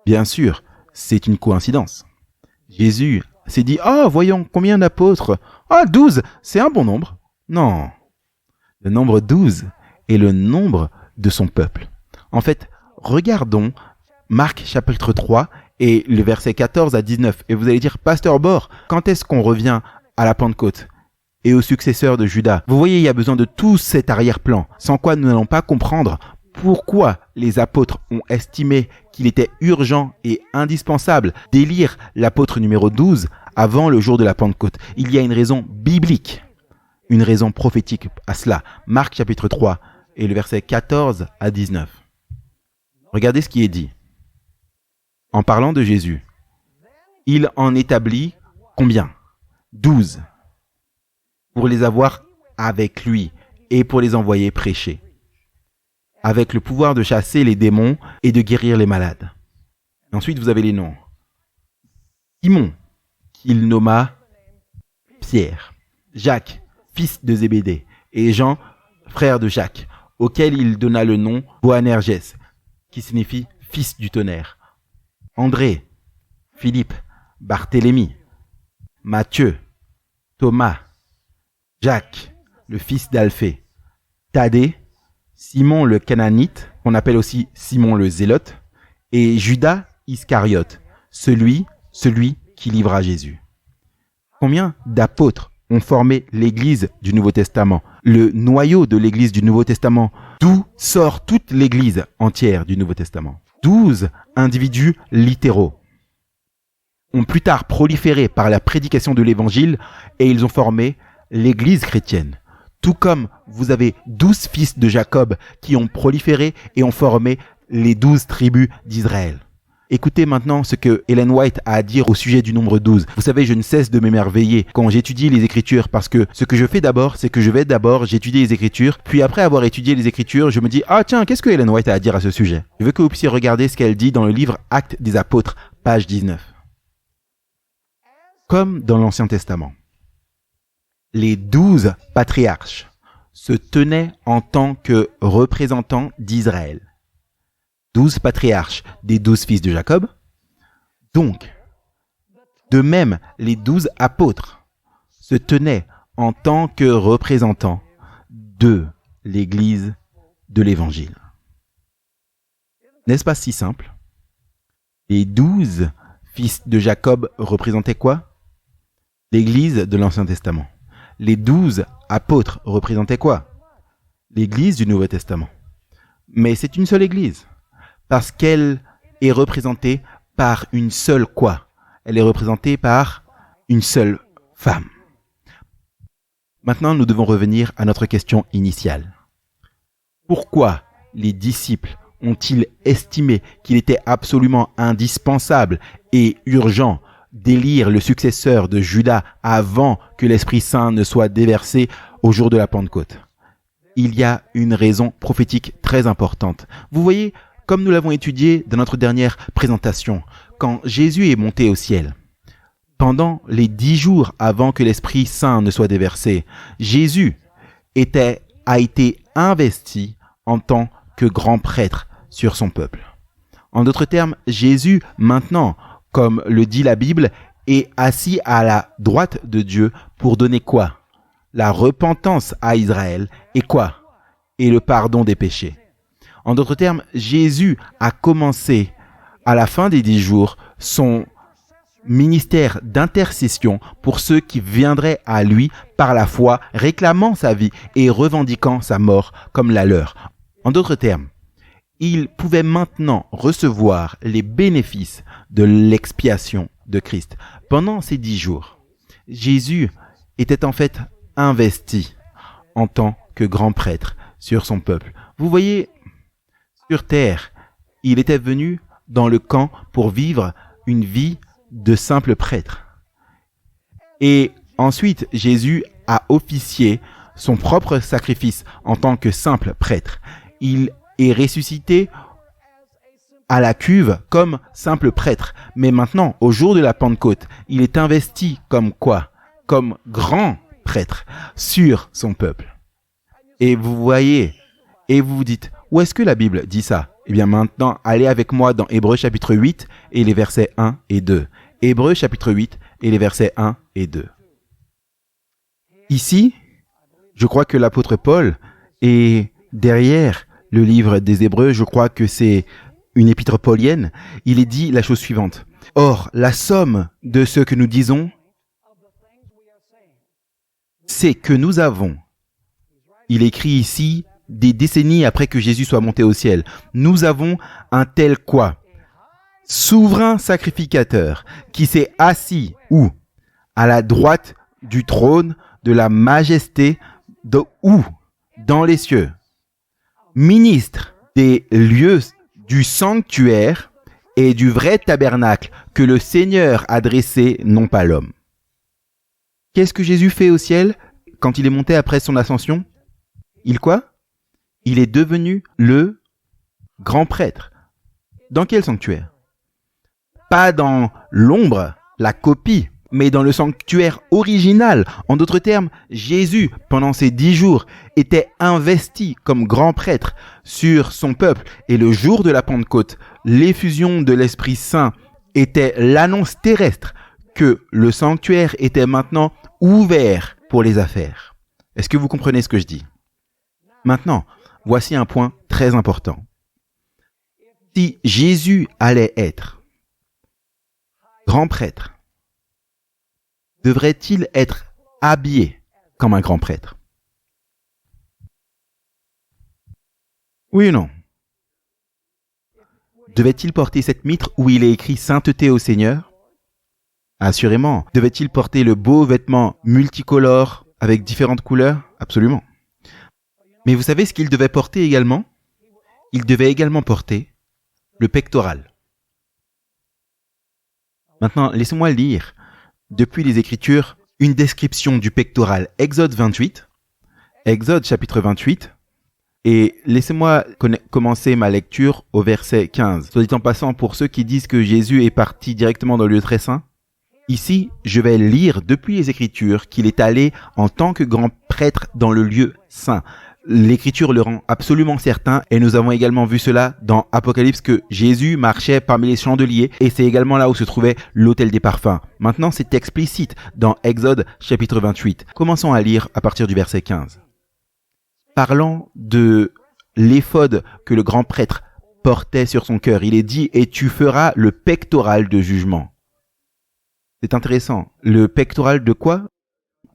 Bien sûr, c'est une coïncidence. Jésus s'est dit, « Oh, voyons, combien d'apôtres? Ah, 12, c'est un bon nombre. » Non, le nombre 12 est le nombre de son peuple. En fait, regardons Marc chapitre 3 et le verset 14 à 19. Et vous allez dire, Pasteur Bord, quand est-ce qu'on revient à la Pentecôte et aux successeurs de Judas? Vous voyez, il y a besoin de tout cet arrière-plan, sans quoi nous n'allons pas comprendre pourquoi les apôtres ont estimé qu'il était urgent et indispensable d'élire l'apôtre numéro 12 avant le jour de la Pentecôte. Il y a une raison biblique, une raison prophétique à cela. Marc chapitre 3 et le verset 14 à 19. Regardez ce qui est dit. En parlant de Jésus, il en établit combien? 12. Pour les avoir avec lui et pour les envoyer prêcher, avec le pouvoir de chasser les démons et de guérir les malades. Ensuite, vous avez les noms. Simon, qu'il nomma Pierre, Jacques, fils de Zébédée, et Jean, frère de Jacques, auquel il donna le nom Boanerges, qui signifie fils du tonnerre. André, Philippe, Barthélemy, Matthieu, Thomas, Jacques, le fils d'Alphée, Thaddée, Simon le Cananite, qu'on appelle aussi Simon le Zélote, et Judas Iscariote, celui qui livra Jésus. Combien d'apôtres ont formé l'Église du Nouveau Testament, le noyau de l'Église du Nouveau Testament, d'où sort toute l'Église entière du Nouveau Testament? 12 individus littéraux ont plus tard proliféré par la prédication de l'Évangile et ils ont formé l'Église chrétienne. Tout comme vous avez 12 fils de Jacob qui ont proliféré et ont formé les 12 tribus d'Israël. Écoutez maintenant ce que Ellen White a à dire au sujet du nombre 12. Vous savez, je ne cesse de m'émerveiller quand j'étudie les Écritures parce que ce que je fais d'abord, c'est que j'étudie les Écritures, puis après avoir étudié les Écritures, je me dis « Ah tiens, qu'est-ce que Ellen White a à dire à ce sujet ?» Je veux que vous puissiez regarder ce qu'elle dit dans le livre Actes des Apôtres, page 19. Comme dans l'Ancien Testament, les 12 patriarches se tenaient en tant que représentants d'Israël. 12 patriarches des 12 fils de Jacob. Donc, de même, les 12 apôtres se tenaient en tant que représentants de l'Église de l'Évangile. N'est-ce pas si simple? Les 12 fils de Jacob représentaient quoi? L'Église de l'Ancien Testament. Les 12 apôtres représentaient quoi? L'Église du Nouveau Testament. Mais c'est une seule Église. Parce qu'elle est représentée par une seule quoi? Elle est représentée par une seule femme. Maintenant, nous devons revenir à notre question initiale. Pourquoi les disciples ont-ils estimé qu'il était absolument indispensable et urgent d'élire le successeur de Judas avant que l'Esprit Saint ne soit déversé au jour de la Pentecôte? Il y a une raison prophétique très importante. Vous voyez, comme nous l'avons étudié dans notre dernière présentation, quand Jésus est monté au ciel, pendant les 10 jours avant que l'Esprit Saint ne soit déversé, Jésus a été investi en tant que grand prêtre sur son peuple. En d'autres termes, Jésus, maintenant, comme le dit la Bible, est assis à la droite de Dieu pour donner quoi? La repentance à Israël et quoi? Et le pardon des péchés. En d'autres termes, Jésus a commencé à la fin des 10 jours son ministère d'intercession pour ceux qui viendraient à lui par la foi, réclamant sa vie et revendiquant sa mort comme la leur. En d'autres termes, il pouvait maintenant recevoir les bénéfices de l'expiation de Christ. Pendant ces 10 jours, Jésus était en fait investi en tant que grand prêtre sur son peuple. Vous voyez, sur terre, il était venu dans le camp pour vivre une vie de simple prêtre. Et ensuite, Jésus a officié son propre sacrifice en tant que simple prêtre. Il est ressuscité à la cuve comme simple prêtre. Mais maintenant, au jour de la Pentecôte, il est investi comme quoi? Comme grand prêtre sur son peuple. Et vous voyez, et vous vous dites, où est-ce que la Bible dit ça? Eh bien maintenant, allez avec moi dans Hébreux chapitre 8 et les versets 1 et 2. Hébreux chapitre 8 et les versets 1 et 2. Ici, je crois que l'apôtre Paul est derrière le livre des Hébreux. Je crois que c'est une épître paulienne. Il est dit la chose suivante. Or, la somme de ce que nous disons, c'est que nous avons, il écrit ici, des décennies après que Jésus soit monté au ciel, nous avons un tel quoi? Souverain sacrificateur qui s'est assis où? À la droite du trône de la majesté de où? Dans les cieux. Ministre des lieux du sanctuaire et du vrai tabernacle que le Seigneur a dressé, non pas l'homme. Qu'est-ce que Jésus fait au ciel quand il est monté après son ascension? Il quoi? Il est devenu le grand prêtre. Dans quel sanctuaire? Pas dans l'ombre, la copie, mais dans le sanctuaire original. En d'autres termes, Jésus, pendant ces 10 jours, était investi comme grand prêtre sur son peuple. Et le jour de la Pentecôte, l'effusion de l'Esprit Saint était l'annonce terrestre que le sanctuaire était maintenant ouvert pour les affaires. Est-ce que vous comprenez ce que je dis? Maintenant, voici un point très important. Si Jésus allait être grand prêtre, devrait-il être habillé comme un grand prêtre? Oui ou non? Devait-il porter cette mitre où il est écrit sainteté au Seigneur? Assurément. Devait-il porter le beau vêtement multicolore avec différentes couleurs? Absolument. Mais vous savez ce qu'il devait porter également? Il devait également porter le pectoral. Maintenant, laissez-moi lire, depuis les Écritures, une description du pectoral. Exode 28, Exode chapitre 28, et laissez-moi commencer ma lecture au verset 15. Soit dit en passant, pour ceux qui disent que Jésus est parti directement dans le lieu très saint, ici, je vais lire depuis les Écritures qu'il est allé en tant que grand prêtre dans le lieu saint. L'Écriture le rend absolument certain et nous avons également vu cela dans Apocalypse que Jésus marchait parmi les chandeliers et c'est également là où se trouvait l'autel des parfums. Maintenant, c'est explicite dans Exode chapitre 28. Commençons à lire à partir du verset 15. Parlant de l'éphod que le grand prêtre portait sur son cœur, il est dit « Et tu feras le pectoral de jugement ». C'est intéressant. Le pectoral de quoi?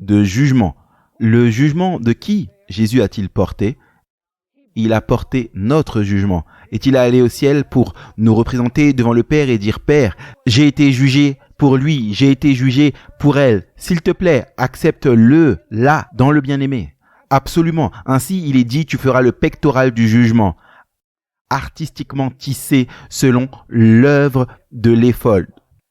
De jugement. Le jugement de qui Jésus a-t-il porté? Il a porté notre jugement. Est-il allé au ciel pour nous représenter devant le Père et dire « Père, j'ai été jugé pour lui, j'ai été jugé pour elle. S'il te plaît, accepte-le là, dans le bien-aimé. » Absolument. Ainsi, il est dit « Tu feras le pectoral du jugement, artistiquement tissé selon l'œuvre de l'éphod.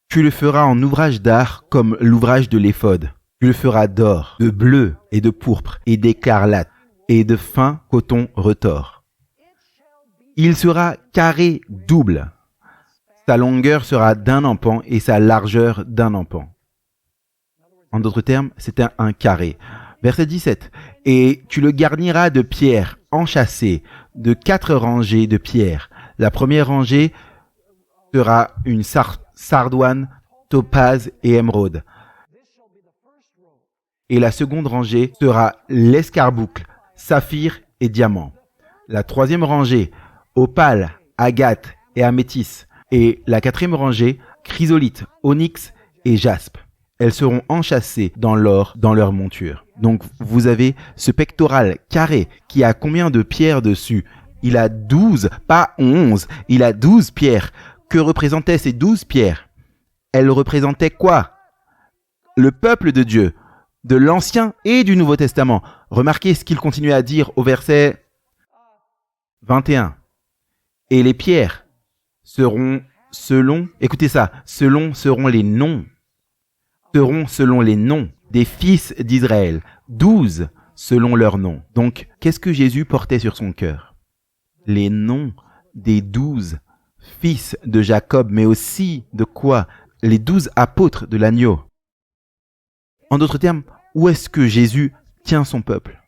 Tu le feras en ouvrage d'art comme l'ouvrage de l'éphod. Tu le feras d'or, de bleu et de pourpre et d'écarlate et de fin coton retors. Il sera carré double. Sa longueur sera d'un empan et sa largeur d'un empan. En d'autres termes, c'était un carré. Verset 17. Et tu le garniras de pierres enchâssées, de 4 rangées de pierres. La première rangée sera une sardoine, topaze et émeraude. Et la seconde rangée sera l'escarboucle, saphir et diamant. La troisième rangée, opale, agate et améthyste. Et la quatrième rangée, chrysolite, onyx et jaspe. Elles seront enchâssées dans l'or dans leur monture. Donc vous avez ce pectoral carré qui a combien de pierres dessus? Il a 12, pas 11. Il a 12 pierres. Que représentaient ces 12 pierres? Elles représentaient quoi? Le peuple de Dieu, de l'Ancien et du Nouveau Testament. Remarquez ce qu'il continue à dire au verset 21. Et les pierres seront selon, écoutez ça, seront les noms des fils d'Israël. 12 selon leurs noms. Donc, qu'est-ce que Jésus portait sur son cœur? Les noms des 12 fils de Jacob, mais aussi de quoi? Les 12 apôtres de l'agneau. En d'autres termes, où est-ce que Jésus tient son peuple?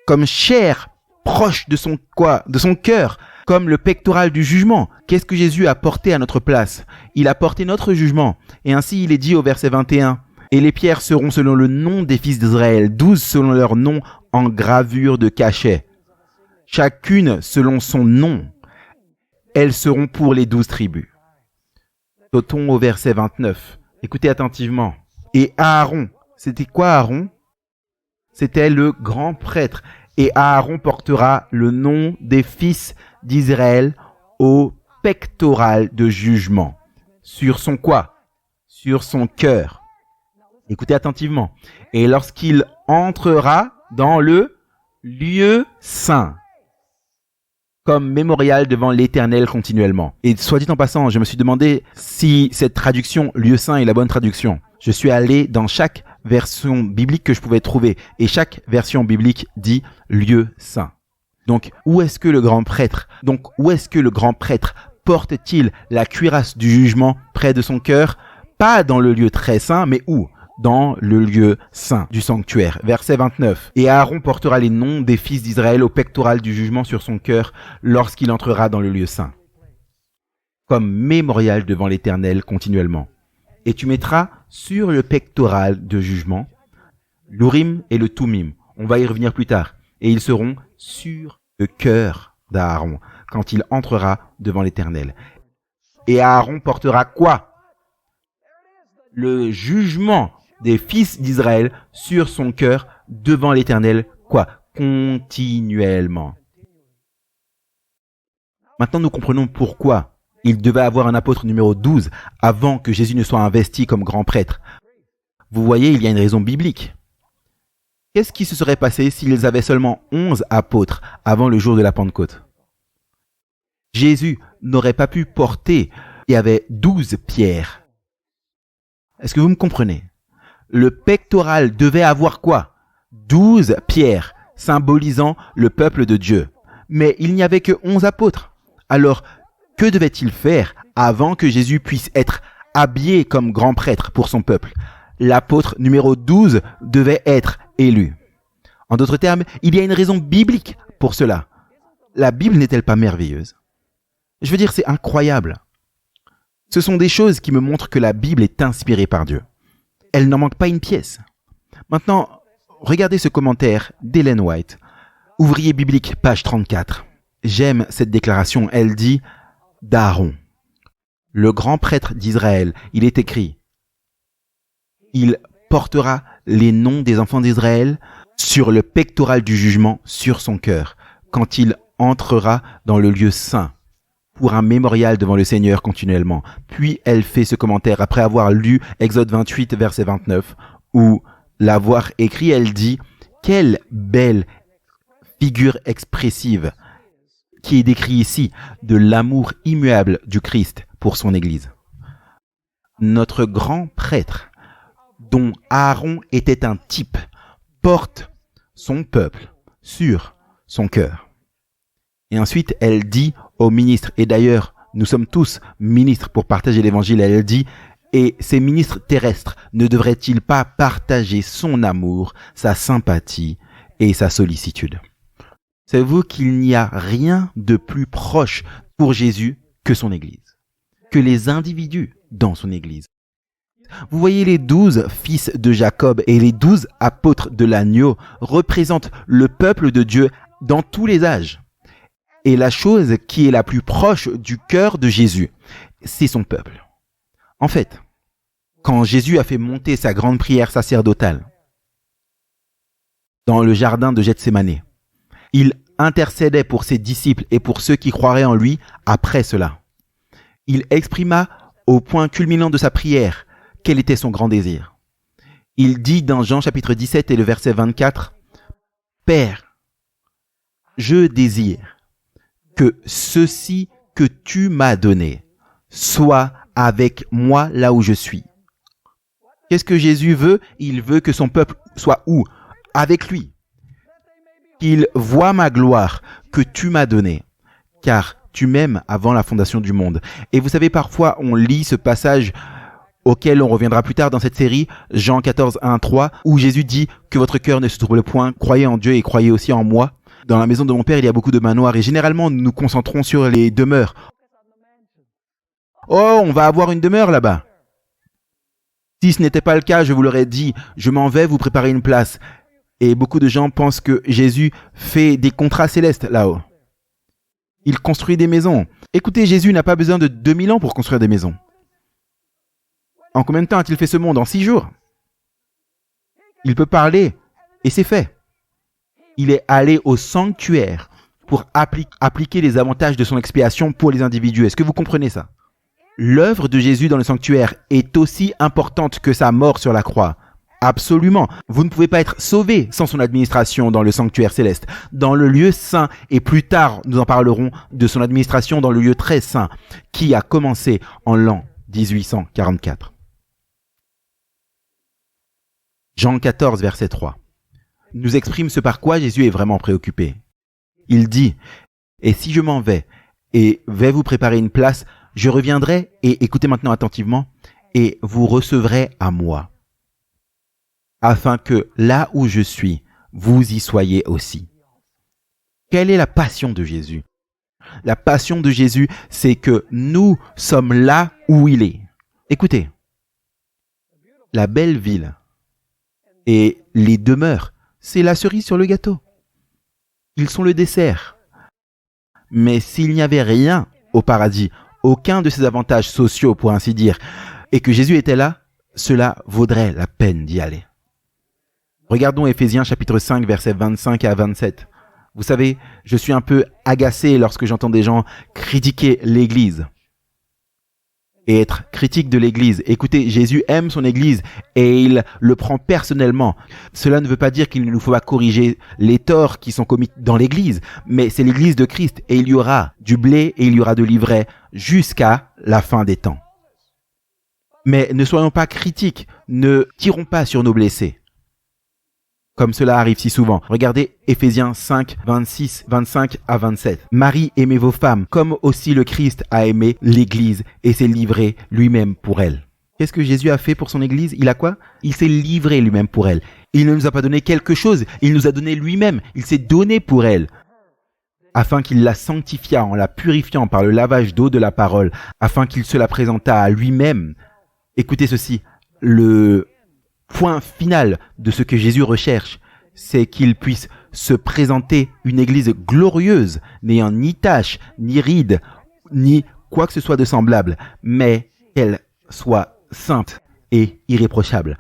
Comme chair proche de son quoi? De son cœur, comme le pectoral du jugement. Qu'est-ce que Jésus a porté à notre place? Il a porté notre jugement. Et ainsi, il est dit au verset 21, « Et les pierres seront selon le nom des fils d'Israël, 12 selon leur nom en gravure de cachet. Chacune selon son nom. Elles seront pour les 12 tribus. » Sautons au verset 29. Écoutez attentivement. Et Aaron, c'était quoi Aaron? C'était le grand prêtre. Et Aaron portera le nom des fils d'Israël au pectoral de jugement. Sur son quoi? Sur son cœur. Écoutez attentivement. Et lorsqu'il entrera dans le lieu saint, comme mémorial devant l'Éternel continuellement. Et soit dit en passant, je me suis demandé si cette traduction, lieu saint, est la bonne traduction. Je suis allé dans chaque version biblique que je pouvais trouver. Et chaque version biblique dit lieu saint. Donc, où est-ce que le grand prêtre porte-t-il la cuirasse du jugement près de son cœur? Pas dans le lieu très saint, mais où? Dans le lieu saint du sanctuaire. Verset 29. Et Aaron portera les noms des fils d'Israël au pectoral du jugement sur son cœur lorsqu'il entrera dans le lieu saint, comme mémorial devant l'Éternel continuellement. Et tu mettras sur le pectoral de jugement l'Urim et le Tumim. On va y revenir plus tard. Et ils seront sur le cœur d'Aaron quand il entrera devant l'Éternel. Et Aaron portera quoi? Le jugement des fils d'Israël sur son cœur devant l'Éternel, quoi? Continuellement. Maintenant, nous comprenons pourquoi il devait avoir un apôtre numéro 12 avant que Jésus ne soit investi comme grand prêtre. Vous voyez, il y a une raison biblique. Qu'est-ce qui se serait passé s'ils avaient seulement 11 apôtres avant le jour de la Pentecôte? Jésus n'aurait pas pu porter, il y avait 12 pierres. Est-ce que vous me comprenez? Le pectoral devait avoir quoi? 12 pierres, symbolisant le peuple de Dieu. Mais il n'y avait que 11 apôtres. Alors, que devait-il faire avant que Jésus puisse être habillé comme grand prêtre pour son peuple? L'apôtre numéro 12 devait être élu. En d'autres termes, il y a une raison biblique pour cela. La Bible n'est-elle pas merveilleuse? Je veux dire, c'est incroyable. Ce sont des choses qui me montrent que la Bible est inspirée par Dieu. Elle n'en manque pas une pièce. Maintenant, regardez ce commentaire d'Ellen White, ouvrier biblique, page 34. J'aime cette déclaration. Elle dit d'Aaron, le grand prêtre d'Israël. Il est écrit, il portera les noms des enfants d'Israël sur le pectoral du jugement sur son cœur, quand il entrera dans le lieu saint, pour un mémorial devant le Seigneur continuellement. Puis elle fait ce commentaire après avoir lu Exode 28, verset 29, où l'avoir écrit, elle dit « Quelle belle figure expressive qui est décrit ici de l'amour immuable du Christ pour son Église. » Notre grand prêtre, dont Aaron était un type, porte son peuple sur son cœur. Et ensuite, elle dit aux ministres, et d'ailleurs, nous sommes tous ministres pour partager l'évangile, elle dit, et ces ministres terrestres ne devraient-ils pas partager son amour, sa sympathie et sa sollicitude? Savez-vous qu'il n'y a rien de plus proche pour Jésus que son Église, que les individus dans son Église? Vous voyez, les 12 fils de Jacob et les 12 apôtres de l'agneau représentent le peuple de Dieu dans tous les âges. Et la chose qui est la plus proche du cœur de Jésus, c'est son peuple. En fait, quand Jésus a fait monter sa grande prière sacerdotale dans le jardin de Gethsémané, il intercédait pour ses disciples et pour ceux qui croiraient en lui après cela. Il exprima au point culminant de sa prière quel était son grand désir. Il dit dans Jean chapitre 17 et le verset 24, « Père, je désire que ceci que tu m'as donné soit avec moi là où je suis. » Qu'est-ce que Jésus veut? Il veut que son peuple soit où? Avec lui. Qu'il voit ma gloire que tu m'as donnée, car tu m'aimes avant la fondation du monde. Et vous savez, parfois on lit ce passage auquel on reviendra plus tard dans cette série, Jean 14, 1, 3, où Jésus dit que votre cœur ne se trouble point, croyez en Dieu et croyez aussi en moi. Dans la maison de mon Père, il y a beaucoup de manoirs et généralement nous nous concentrons sur les demeures. Oh, on va avoir une demeure là-bas. Si ce n'était pas le cas, je vous l'aurais dit, je m'en vais vous préparer une place. Et beaucoup de gens pensent que Jésus fait des contrats célestes là-haut. Il construit des maisons. Écoutez, Jésus n'a pas besoin de 2000 ans pour construire des maisons. En combien de temps a-t-il fait ce monde? En 6 jours. Il peut parler et c'est fait. Il est allé au sanctuaire pour appliquer les avantages de son expiation pour les individus. Est-ce que vous comprenez ça? L'œuvre de Jésus dans le sanctuaire est aussi importante que sa mort sur la croix. Absolument. Vous ne pouvez pas être sauvé sans son administration dans le sanctuaire céleste, dans le lieu saint, et plus tard, nous en parlerons de son administration dans le lieu très saint, qui a commencé en l'an 1844. Jean 14, verset 3, nous exprime ce par quoi Jésus est vraiment préoccupé. Il dit, « Et si je m'en vais et vais vous préparer une place, je reviendrai, et écoutez maintenant attentivement, et vous recevrez à moi, afin que là où je suis, vous y soyez aussi. » Quelle est la passion de Jésus? La passion de Jésus, c'est que nous sommes là où il est. Écoutez, la belle ville et les demeures, c'est la cerise sur le gâteau. Ils sont le dessert. Mais s'il n'y avait rien au paradis, aucun de ces avantages sociaux, pour ainsi dire, et que Jésus était là, cela vaudrait la peine d'y aller. Regardons Éphésiens chapitre 5, versets 25 à 27. Vous savez, je suis un peu agacé lorsque j'entends des gens critiquer l'Église. Et être critique de l'Église. Écoutez, Jésus aime son Église et il le prend personnellement. Cela ne veut pas dire qu'il ne nous faut pas corriger les torts qui sont commis dans l'Église, mais c'est l'Église de Christ et il y aura du blé et il y aura de l'ivraie jusqu'à la fin des temps. Mais ne soyons pas critiques, ne tirons pas sur nos blessés, comme cela arrive si souvent. Regardez Éphésiens 5, 26, 25 à 27. « Marie, aimez vos femmes, comme aussi le Christ a aimé l'Église et s'est livré lui-même pour elle. » Qu'est-ce que Jésus a fait pour son Église? Il a quoi? Il s'est livré lui-même pour elle. Il ne nous a pas donné quelque chose, il nous a donné lui-même. Il s'est donné pour elle, afin qu'il la sanctifiât en la purifiant par le lavage d'eau de la parole, afin qu'il se la présentât à lui-même. Écoutez ceci, le point final de ce que Jésus recherche, c'est qu'il puisse se présenter une église glorieuse, n'ayant ni tache, ni ride, ni quoi que ce soit de semblable, mais qu'elle soit sainte et irréprochable.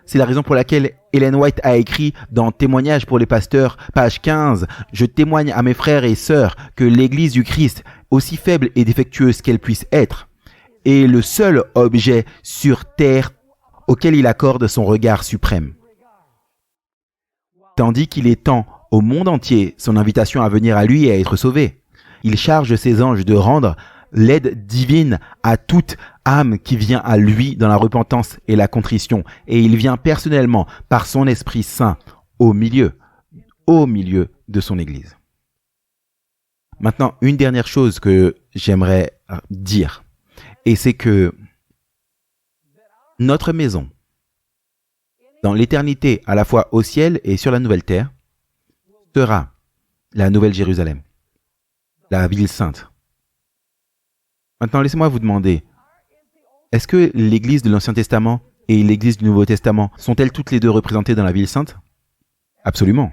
C'est la raison pour laquelle Ellen White a écrit dans Témoignages pour les pasteurs, page 15, « Je témoigne à mes frères et sœurs que l'église du Christ, aussi faible et défectueuse qu'elle puisse être, est le seul objet sur terre auquel il accorde son regard suprême. Tandis qu'il étend au monde entier son invitation à venir à lui et à être sauvé. Il charge ses anges de rendre l'aide divine à toute âme qui vient à lui dans la repentance et la contrition. Et il vient personnellement, par son Esprit Saint, au milieu de son Église. » Maintenant, une dernière chose que j'aimerais dire, et c'est que notre maison, dans l'éternité, à la fois au ciel et sur la nouvelle terre, sera la nouvelle Jérusalem, la ville sainte. Maintenant, laissez-moi vous demander, est-ce que l'Église de l'Ancien Testament et l'Église du Nouveau Testament sont-elles toutes les deux représentées dans la ville sainte? Absolument.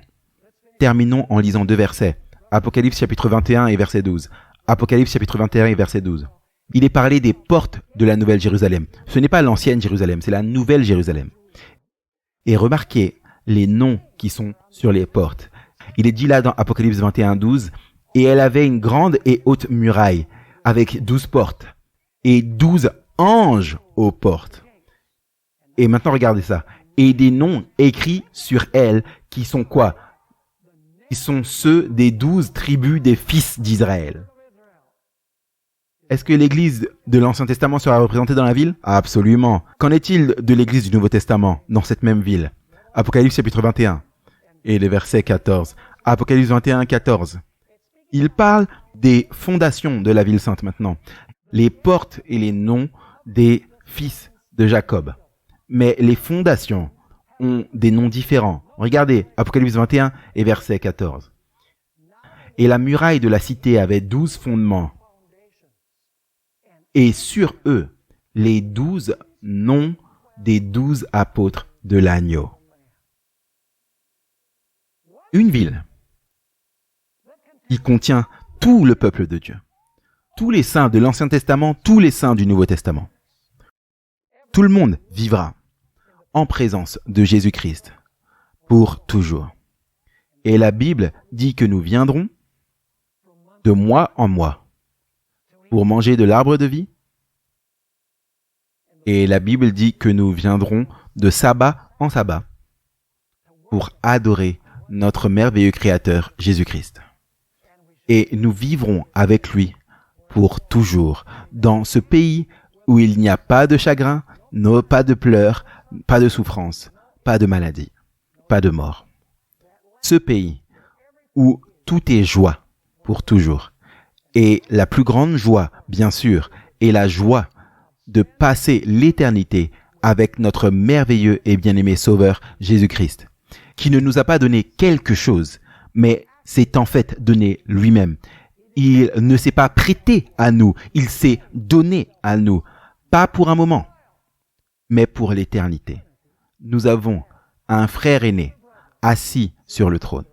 Terminons en lisant 2 versets. Apocalypse chapitre 21 et verset 12. Apocalypse chapitre 21 et verset 12. Il est parlé des portes de la nouvelle Jérusalem. Ce n'est pas l'ancienne Jérusalem, c'est la nouvelle Jérusalem. Et remarquez les noms qui sont sur les portes. Il est dit là dans Apocalypse 21, 12, « Et elle avait une grande et haute muraille, avec 12 portes, et 12 anges aux portes. » Et maintenant, regardez ça. Et des noms écrits sur elle, qui sont quoi? Qui sont ceux des 12 tribus des fils d'Israël. Est-ce que l'église de l'Ancien Testament sera représentée dans la ville? Absolument. Qu'en est-il de l'église du Nouveau Testament dans cette même ville? Apocalypse chapitre 21 et les versets 14. Apocalypse 21, 14. Il parle des fondations de la ville sainte maintenant. Les portes et les noms des fils de Jacob. Mais les fondations ont des noms différents. Regardez, Apocalypse 21 et verset 14. Et la muraille de la cité avait 12 fondements. Et sur eux, les 12 noms des 12 apôtres de l'agneau. Une ville qui contient tout le peuple de Dieu. Tous les saints de l'Ancien Testament, tous les saints du Nouveau Testament. Tout le monde vivra en présence de Jésus-Christ pour toujours. Et la Bible dit que nous viendrons de mois en mois pour manger de l'arbre de vie. Et la Bible dit que nous viendrons de sabbat en sabbat pour adorer notre merveilleux Créateur Jésus-Christ. Et nous vivrons avec lui pour toujours dans ce pays où il n'y a pas de chagrin, pas de pleurs, pas de souffrance, pas de maladie, pas de mort. Ce pays où tout est joie pour toujours. Et la plus grande joie, bien sûr, est la joie de passer l'éternité avec notre merveilleux et bien-aimé Sauveur Jésus-Christ, qui ne nous a pas donné quelque chose, mais s'est en fait donné lui-même. Il ne s'est pas prêté à nous, il s'est donné à nous, pas pour un moment, mais pour l'éternité. Nous avons un frère aîné assis sur le trône.